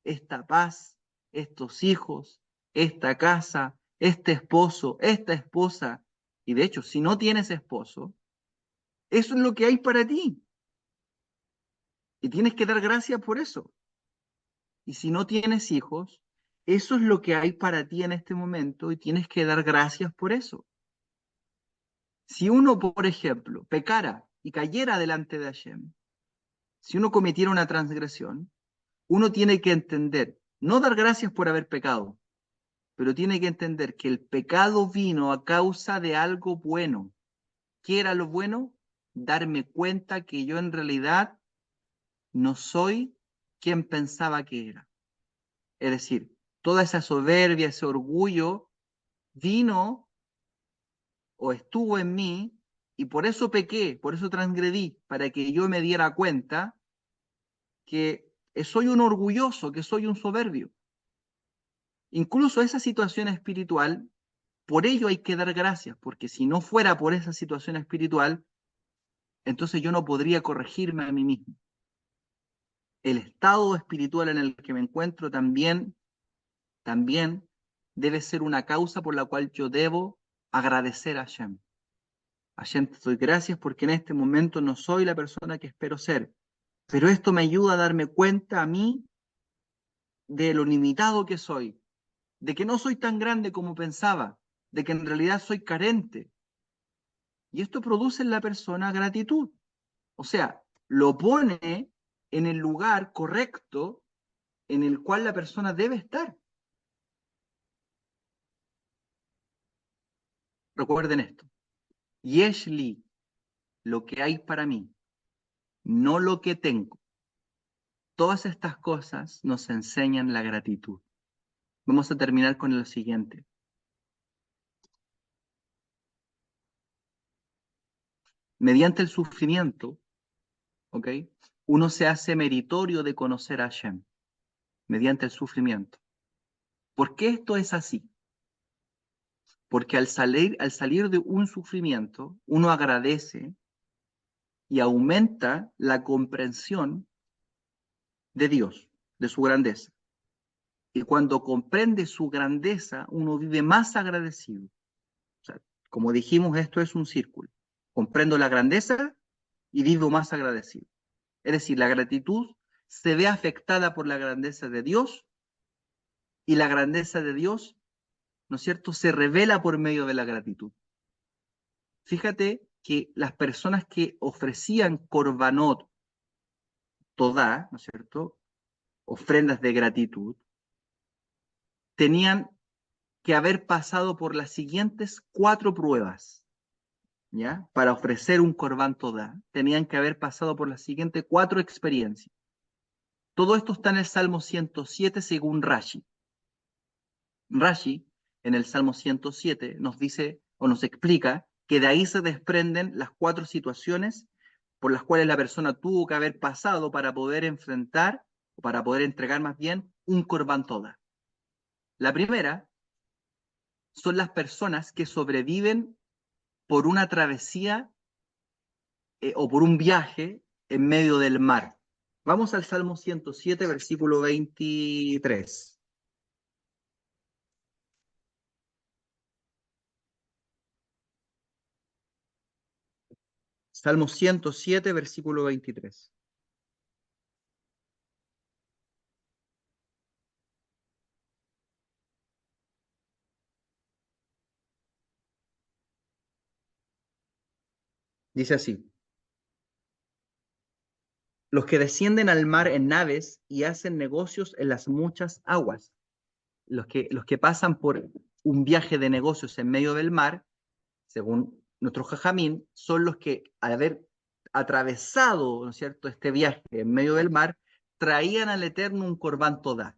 esta paz, estos hijos, esta casa, este esposo, esta esposa. Y de hecho, si no tienes esposo, eso es lo que hay para ti. Y tienes que dar gracias por eso. Y si no tienes hijos, eso es lo que hay para ti en este momento y tienes que dar gracias por eso. Si uno, por ejemplo, pecara y cayera delante de Hashem, si uno cometiera una transgresión, uno tiene que entender, no dar gracias por haber pecado, pero tiene que entender que el pecado vino a causa de algo bueno. ¿Qué era lo bueno? Darme cuenta que yo en realidad no soy quien pensaba que era. Es decir, toda esa soberbia, ese orgullo, vino o estuvo en mí y por eso pequé, por eso transgredí, para que yo me diera cuenta que soy un orgulloso, que soy un soberbio. Incluso esa situación espiritual, por ello hay que dar gracias, porque si no fuera por esa situación espiritual, entonces yo no podría corregirme a mí mismo. El estado espiritual en el que me encuentro también debe ser una causa por la cual yo debo agradecer a Hashem. Hashem, te doy gracias porque en este momento no soy la persona que espero ser, pero esto me ayuda a darme cuenta a mí de lo limitado que soy, de que no soy tan grande como pensaba, de que en realidad soy carente. Y esto produce en la persona gratitud. O sea, lo pone en el lugar correcto en el cual la persona debe estar. Recuerden esto. Yesh li, lo que hay para mí, no lo que tengo. Todas estas cosas nos enseñan la gratitud. Vamos a terminar con lo siguiente. Mediante el sufrimiento, ¿ok? Uno se hace meritorio de conocer a Hashem. Mediante el sufrimiento. ¿Por qué esto es así? Porque al salir de un sufrimiento, uno agradece y aumenta la comprensión de Dios, de su grandeza. Y cuando comprende su grandeza, uno vive más agradecido. O sea, como dijimos, esto es un círculo. Comprendo la grandeza y vivo más agradecido. Es decir, la gratitud se ve afectada por la grandeza de Dios y la grandeza de Dios, ¿no es cierto?, se revela por medio de la gratitud. Fíjate que las personas que ofrecían korbanot todá, ¿no es cierto?, ofrendas de gratitud, tenían que haber pasado por las siguientes 4 pruebas, ¿ya? Para ofrecer un corbán todá, tenían que haber pasado por las siguientes 4 experiencias. Todo esto está en el Salmo 107 según Rashi. Rashi, en el Salmo 107 nos dice o nos explica que de ahí se desprenden las 4 situaciones por las cuales la persona tuvo que haber pasado para poder enfrentar, o para poder entregar más bien, un Corban Toda. La primera son las personas que sobreviven por una travesía o por un viaje en medio del mar. Vamos al Salmo 107, versículo 23. Salmo 107, versículo 23. Dice así: los que descienden al mar en naves y hacen negocios en las muchas aguas. Los que pasan por un viaje de negocios en medio del mar, según nuestro jajamín, son los que al haber atravesado, ¿no es cierto?, este viaje en medio del mar, traían al Eterno un Corban Todá.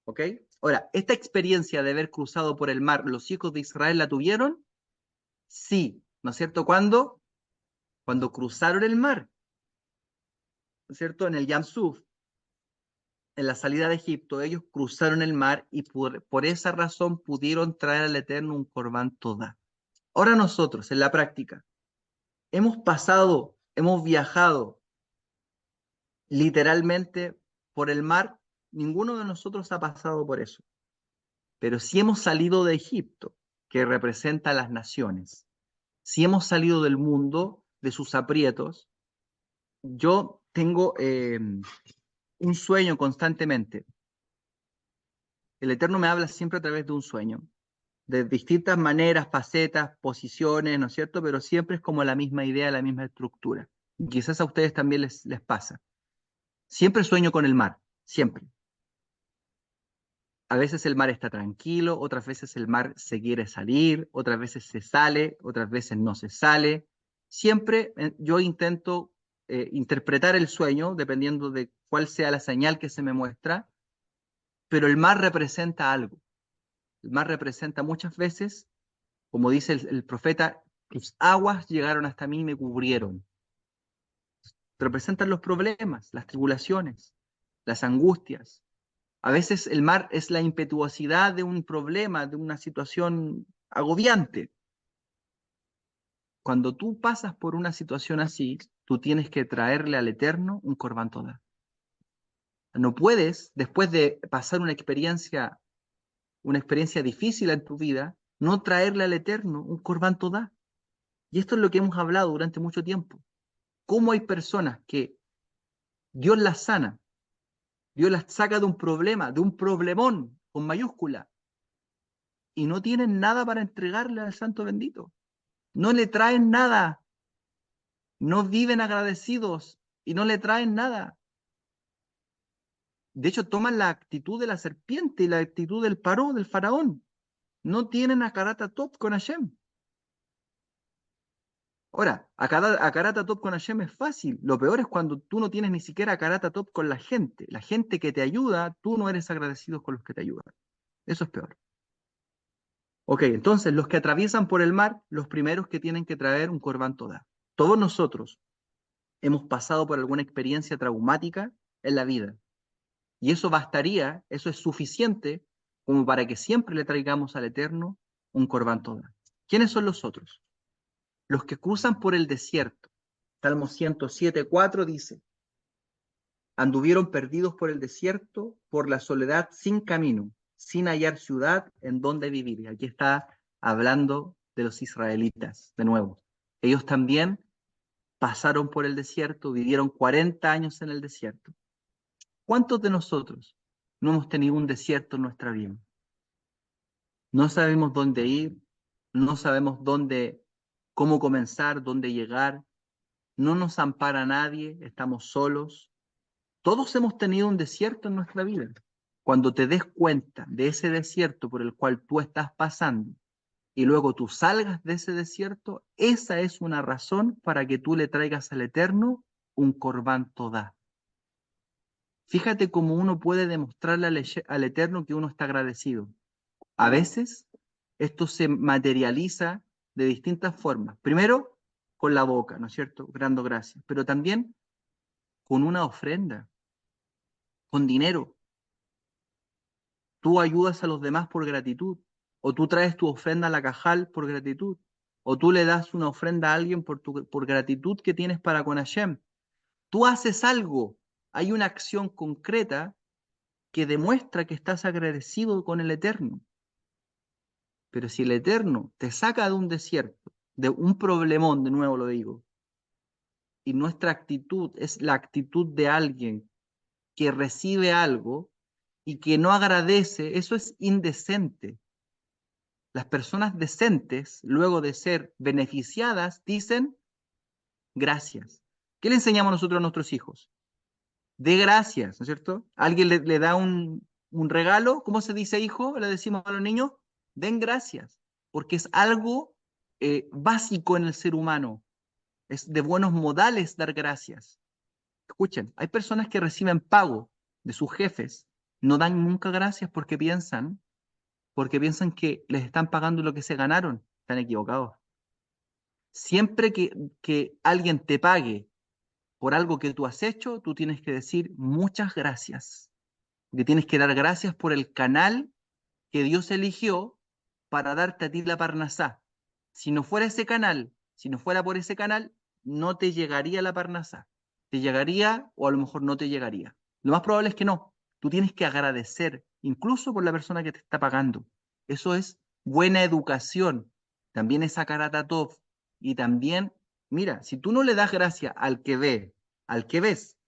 ¿Ok? Ahora, ¿esta experiencia de haber cruzado por el mar, los hijos de Israel la tuvieron? Sí, ¿no es cierto? ¿Cuándo? Cuando cruzaron el mar, ¿no es cierto? En el Yam Suf, en la salida de Egipto, ellos cruzaron el mar y por esa razón pudieron traer al Eterno un Corban Todá. Ahora nosotros, en la práctica, hemos pasado, hemos viajado literalmente por el mar. Ninguno de nosotros ha pasado por eso. Pero si hemos salido de Egipto, que representa a las naciones, si hemos salido del mundo, de sus aprietos, yo tengo un sueño constantemente. El Eterno me habla siempre a través de un sueño, de distintas maneras, facetas, posiciones, ¿no es cierto? Pero siempre es como la misma idea, la misma estructura. Y quizás a ustedes también les pasa. Siempre sueño con el mar, siempre. A veces el mar está tranquilo, otras veces el mar se quiere salir, otras veces se sale, otras veces no se sale. Siempre yo intento interpretar el sueño dependiendo de cuál sea la señal que se me muestra, pero el mar representa algo. El mar representa muchas veces, como dice el profeta, tus aguas llegaron hasta mí y me cubrieron. Representan los problemas, las tribulaciones, las angustias. A veces el mar es la impetuosidad de un problema, de una situación agobiante. Cuando tú pasas por una situación así, tú tienes que traerle al Eterno un Corban Todá. No puedes, después de pasar una experiencia difícil en tu vida, no traerle al Eterno un Corban Todá. Y esto es lo que hemos hablado durante mucho tiempo. Cómo hay personas que Dios las sana, Dios las saca de un problema, de un problemón con mayúscula, y no tienen nada para entregarle al Santo bendito. No le traen nada. No viven agradecidos y no le traen nada. De hecho, toman la actitud de la serpiente y la actitud del paró, del faraón. No tienen Akarata Top con Hashem. Ahora, Akarata Top con Hashem es fácil. Lo peor es cuando tú no tienes ni siquiera Akarata Top con la gente. La gente que te ayuda, tú no eres agradecido con los que te ayudan. Eso es peor. Ok, entonces los que atraviesan por el mar, los primeros que tienen que traer un Corban Todá. Todos nosotros hemos pasado por alguna experiencia traumática en la vida. Y eso bastaría, eso es suficiente como para que siempre le traigamos al Eterno un Corban Todá. ¿Quiénes son los otros? Los que cruzan por el desierto. Salmo 107:4 dice: anduvieron perdidos por el desierto, por la soledad sin camino, sin hallar ciudad en donde vivir. Y aquí está hablando de los israelitas, de nuevo. Ellos también pasaron por el desierto, vivieron 40 años en el desierto. ¿Cuántos de nosotros no hemos tenido un desierto en nuestra vida? No sabemos dónde ir, no sabemos cómo comenzar, dónde llegar, no nos ampara nadie, estamos solos. Todos hemos tenido un desierto en nuestra vida. Cuando te des cuenta de ese desierto por el cual tú estás pasando y luego tú salgas de ese desierto, esa es una razón para que tú le traigas al Eterno un Corban Todá. Fíjate cómo uno puede demostrarle al Eterno que uno está agradecido. A veces esto se materializa de distintas formas. Primero, con la boca, ¿no es cierto? Dando gracias, pero también con una ofrenda, con dinero. Tú ayudas a los demás por gratitud, o tú traes tu ofrenda a la cajal por gratitud, o tú le das una ofrenda a alguien por gratitud que tienes para con Hashem. Tú haces algo, hay una acción concreta que demuestra que estás agradecido con el Eterno. Pero si el Eterno te saca de un desierto, de un problemón, de nuevo lo digo, y nuestra actitud es la actitud de alguien que recibe algo y que no agradece, eso es indecente. Las personas decentes, luego de ser beneficiadas, dicen gracias. ¿Qué le enseñamos nosotros a nuestros hijos? De gracias, ¿no es cierto? Alguien le da un regalo, ¿cómo se dice hijo? Le decimos a los niños, den gracias, porque es algo básico en el ser humano. Es de buenos modales dar gracias. Escuchen, hay personas que reciben pago de sus jefes, no dan nunca gracias porque piensan que les están pagando lo que se ganaron. Están equivocados. Siempre que alguien te pague por algo que tú has hecho, tú tienes que decir muchas gracias. Que tienes que dar gracias por el canal que Dios eligió para darte a ti la parnasá. Si no fuera ese canal, si no fuera por ese canal, no te llegaría la parnasá. Te llegaría o a lo mejor no te llegaría. Lo más probable es que no. Tú tienes que agradecer, incluso por la persona que te está pagando. Eso es buena educación. También es Hakarat Tov. Y también, mira, si tú no le das gracias al que ve, al que ves,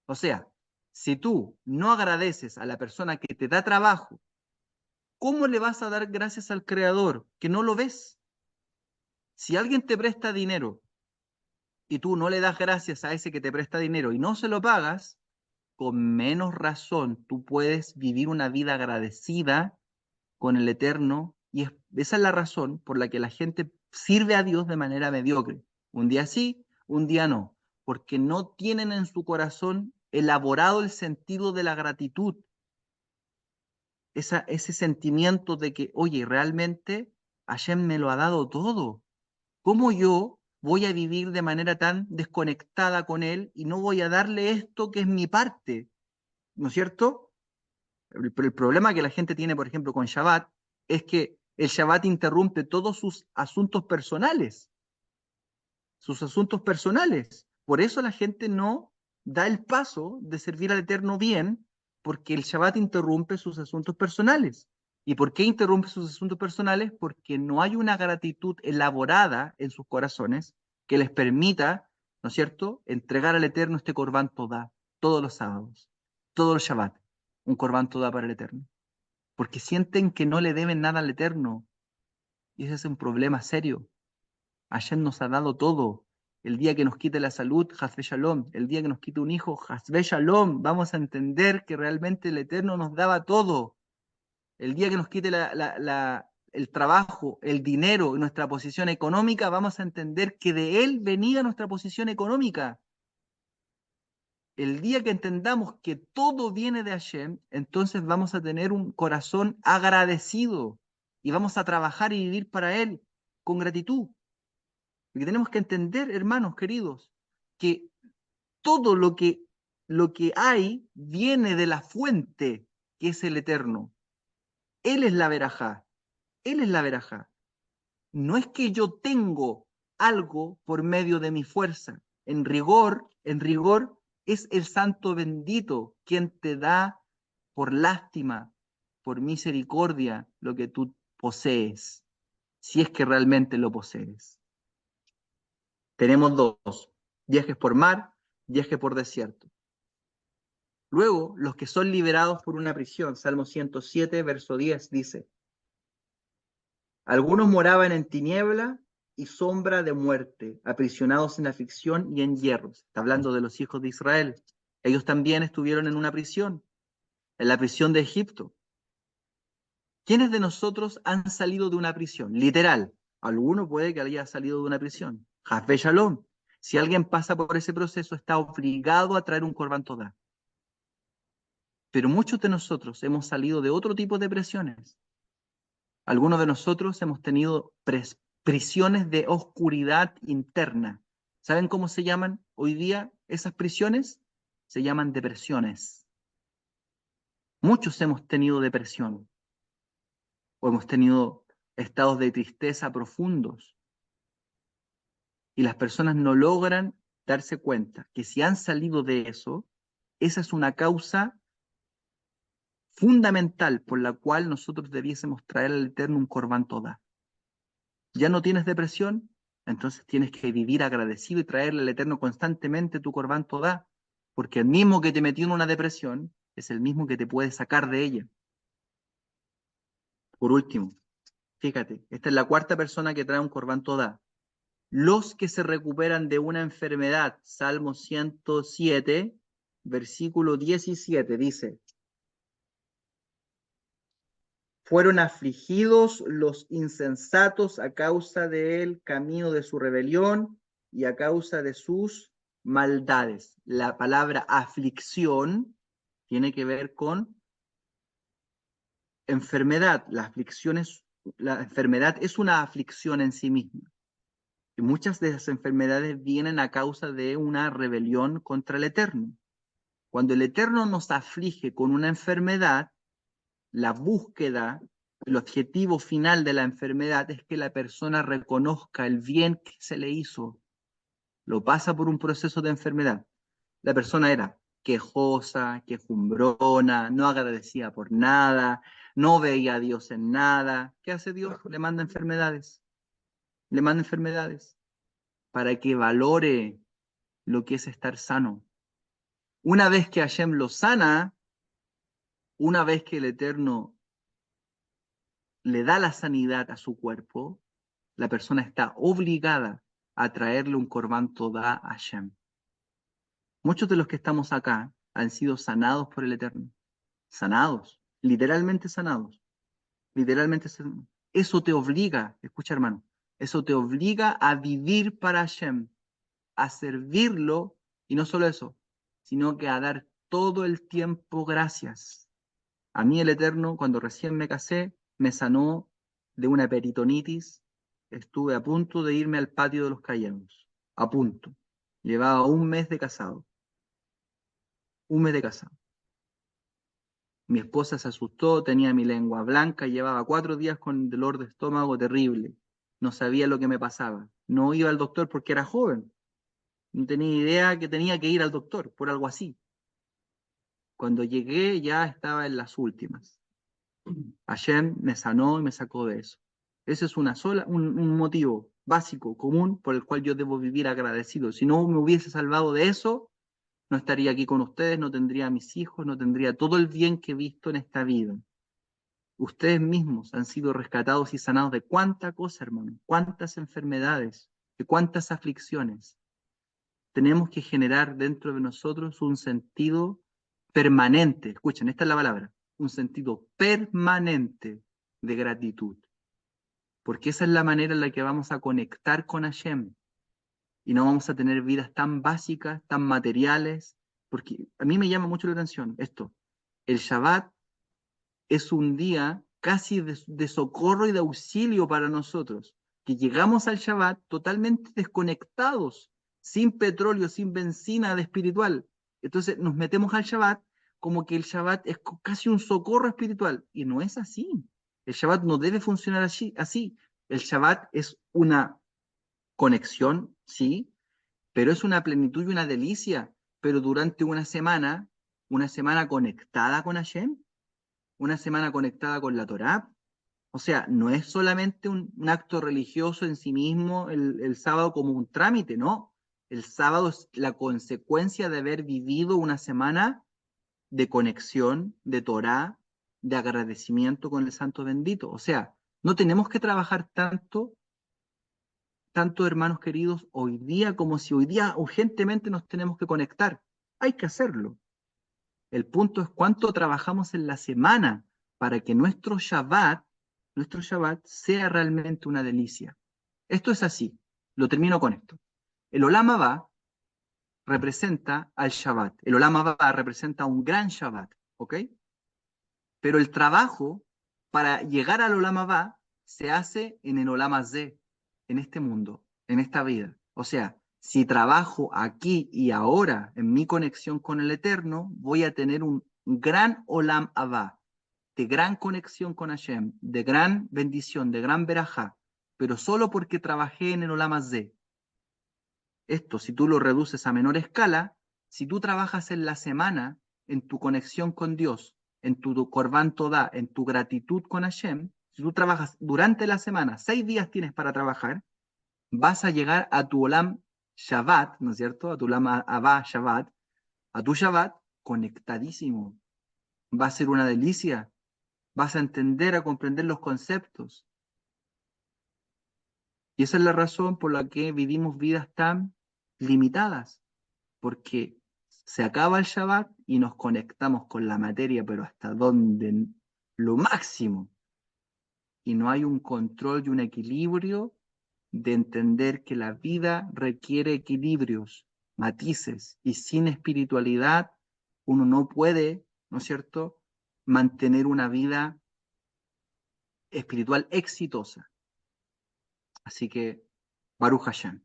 o sea, si tú no agradeces a la persona que te da trabajo, ¿cómo le vas a dar gracias al Creador que no lo ves? Si alguien te presta dinero y tú no le das gracias a ese que te presta dinero y no se lo pagas, con menos razón tú puedes vivir una vida agradecida con el Eterno, y esa es la razón por la que la gente sirve a Dios de manera mediocre. Un día sí, un día no, porque no tienen en su corazón elaborado el sentido de la gratitud, ese sentimiento de que, oye, realmente Hashem me lo ha dado todo. ¿Cómo yo voy a vivir de manera tan desconectada con Él y no voy a darle esto que es mi parte? ¿No es cierto? El problema que la gente tiene, por ejemplo, con Shabbat, es que el Shabbat interrumpe todos sus asuntos personales. Sus asuntos personales. Por eso la gente no da el paso de servir al Eterno bien, porque el Shabbat interrumpe sus asuntos personales. ¿Y por qué interrumpe sus asuntos personales? Porque no hay una gratitud elaborada en sus corazones que les permita, ¿no es cierto?, entregar al Eterno este Corbán Todá todos los sábados, todos los Shabbat, un Corbán Todá para el Eterno. Porque sienten que no le deben nada al Eterno. Y ese es un problema serio. Hashem nos ha dado todo. El día que nos quite la salud, Hasbe Shalom. El día que nos quite un hijo, Hasbe Shalom. Vamos a entender que realmente el Eterno nos daba todo. El día que nos quite el trabajo, el dinero y nuestra posición económica, vamos a entender que de Él venía nuestra posición económica. El día que entendamos que todo viene de Hashem, entonces vamos a tener un corazón agradecido y vamos a trabajar y vivir para Él con gratitud. Porque tenemos que entender, hermanos queridos, que todo lo que hay viene de la fuente que es el Eterno. Él es la verajá. Él es la verajá. No es que yo tengo algo por medio de mi fuerza. En rigor, es el santo bendito quien te da por lástima, por misericordia, lo que tú posees, si es que realmente lo posees. Tenemos dos, viajes por mar, viajes por desierto. Luego, los que son liberados por una prisión, Salmo 107, verso 10, dice: algunos moraban en tiniebla y sombra de muerte, aprisionados en aflicción y en hierros. Está hablando de los hijos de Israel. Ellos también estuvieron en una prisión, en la prisión de Egipto. ¿Quiénes de nosotros han salido de una prisión? Literal. Alguno puede que haya salido de una prisión. Hasbe Shalom. Si alguien pasa por ese proceso, está obligado a traer un Corbán Todá. Pero muchos de nosotros hemos salido de otro tipo de presiones. Algunos de nosotros hemos tenido prisiones de oscuridad interna. ¿Saben cómo se llaman hoy día esas prisiones? Se llaman depresiones. Muchos hemos tenido depresión o hemos tenido estados de tristeza profundos. Y las personas no logran darse cuenta que si han salido de eso, esa es una causa fundamental por la cual nosotros debiésemos traer al Eterno un Corbán Todá. ¿Ya no tienes depresión? Entonces tienes que vivir agradecido y traerle al Eterno constantemente tu Corbán Todá, porque el mismo que te metió en una depresión es el mismo que te puede sacar de ella. Por último, fíjate, esta es la cuarta persona que trae un Corbán Todá. Los que se recuperan de una enfermedad, Salmo 107, versículo 17, dice: fueron afligidos los insensatos a causa del camino de su rebelión y a causa de sus maldades. La palabra aflicción tiene que ver con enfermedad. La enfermedad es una aflicción en sí misma. Y muchas de esas enfermedades vienen a causa de una rebelión contra el Eterno. Cuando el Eterno nos aflige con una enfermedad, la búsqueda, el objetivo final de la enfermedad es que la persona reconozca el bien que se le hizo. Lo pasa por un proceso de enfermedad. La persona era quejosa, quejumbrona, no agradecía por nada, no veía a Dios en nada. ¿Qué hace Dios? Le manda enfermedades. Le manda enfermedades para que valore lo que es estar sano. Una vez que Hashem lo sana, una vez que el Eterno le da la sanidad a su cuerpo, la persona está obligada a traerle un Corbán Todá a Hashem. Muchos de los que estamos acá han sido sanados por el Eterno. Sanados, literalmente sanados. Literalmente sanados. Eso te obliga, escucha hermano, eso te obliga a vivir para Hashem, a servirlo, y no solo eso, sino que a dar todo el tiempo gracias. A mí el Eterno, cuando recién me casé, me sanó de una peritonitis. Estuve a punto de irme al patio de los Cayenos. A punto. Llevaba un mes de casado. Un mes de casado. Mi esposa se asustó, tenía mi lengua blanca, llevaba 4 días con dolor de estómago terrible. No sabía lo que me pasaba. No iba al doctor porque era joven. No tenía idea que tenía que ir al doctor por algo así. Cuando llegué ya estaba en las últimas. Hashem me sanó y me sacó de eso. Ese es un motivo básico, común, por el cual yo debo vivir agradecido. Si no me hubiese salvado de eso, no estaría aquí con ustedes, no tendría a mis hijos, no tendría todo el bien que he visto en esta vida. Ustedes mismos han sido rescatados y sanados de cuánta cosa, hermano, cuántas enfermedades, de cuántas aflicciones. Tenemos que generar dentro de nosotros un sentido permanente. Escuchen, esta es la palabra. Un sentido permanente de gratitud. Porque esa es la manera en la que vamos a conectar con Hashem. Y no vamos a tener vidas tan básicas, tan materiales. Porque a mí me llama mucho la atención esto. El Shabbat es un día casi de socorro y de auxilio para nosotros. Que llegamos al Shabbat totalmente desconectados, sin petróleo, sin benzina de espiritual. Entonces nos metemos al Shabbat como que el Shabbat es casi un socorro espiritual. Y no es así. El Shabbat no debe funcionar así. El Shabbat es una conexión, sí, pero es una plenitud y una delicia. Pero durante una semana conectada con Hashem, una semana conectada con la Torá. O sea, no es solamente un acto religioso en sí mismo el sábado como un trámite, no. El sábado es la consecuencia de haber vivido una semana de conexión, de Torá, de agradecimiento con el Santo Bendito. O sea, no tenemos que trabajar tanto, hermanos queridos, hoy día como si hoy día urgentemente nos tenemos que conectar. Hay que hacerlo. El punto es cuánto trabajamos en la semana para que nuestro Shabbat sea realmente una delicia. Esto es así. Lo termino con esto. El Olam Abba representa al Shabbat. El Olam Abba representa un gran Shabbat, ¿ok? Pero el trabajo para llegar al Olam Abba se hace en el Olam Hazé, en este mundo, en esta vida. O sea, si trabajo aquí y ahora en mi conexión con el Eterno, voy a tener un gran Olam Abba, de gran conexión con Hashem, de gran bendición, de gran verajá, pero solo porque trabajé en el Olam Hazé. Esto, si tú lo reduces a menor escala, si tú trabajas en la semana, en tu conexión con Dios, en tu Korban Todá, en tu gratitud con Hashem, si tú trabajas durante la semana, 6 días tienes para trabajar, vas a llegar a tu Olam Shabbat, ¿no es cierto? A tu Olam Abba Shabbat, a tu Shabbat conectadísimo. Va a ser una delicia. Vas a entender, a comprender los conceptos. Y esa es la razón por la que vivimos vidas tan limitadas, porque se acaba el Shabbat y nos conectamos con la materia, pero hasta donde lo máximo. Y no hay un control y un equilibrio de entender que la vida requiere equilibrios, matices, y sin espiritualidad uno no puede, ¿no es cierto?, mantener una vida espiritual exitosa. Así que, Baruch Hashem.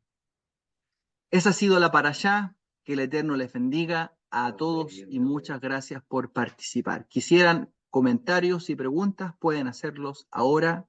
Esa ha sido la parashá. Que el Eterno les bendiga a todos y muchas gracias por participar. Quisieran comentarios y preguntas, pueden hacerlos ahora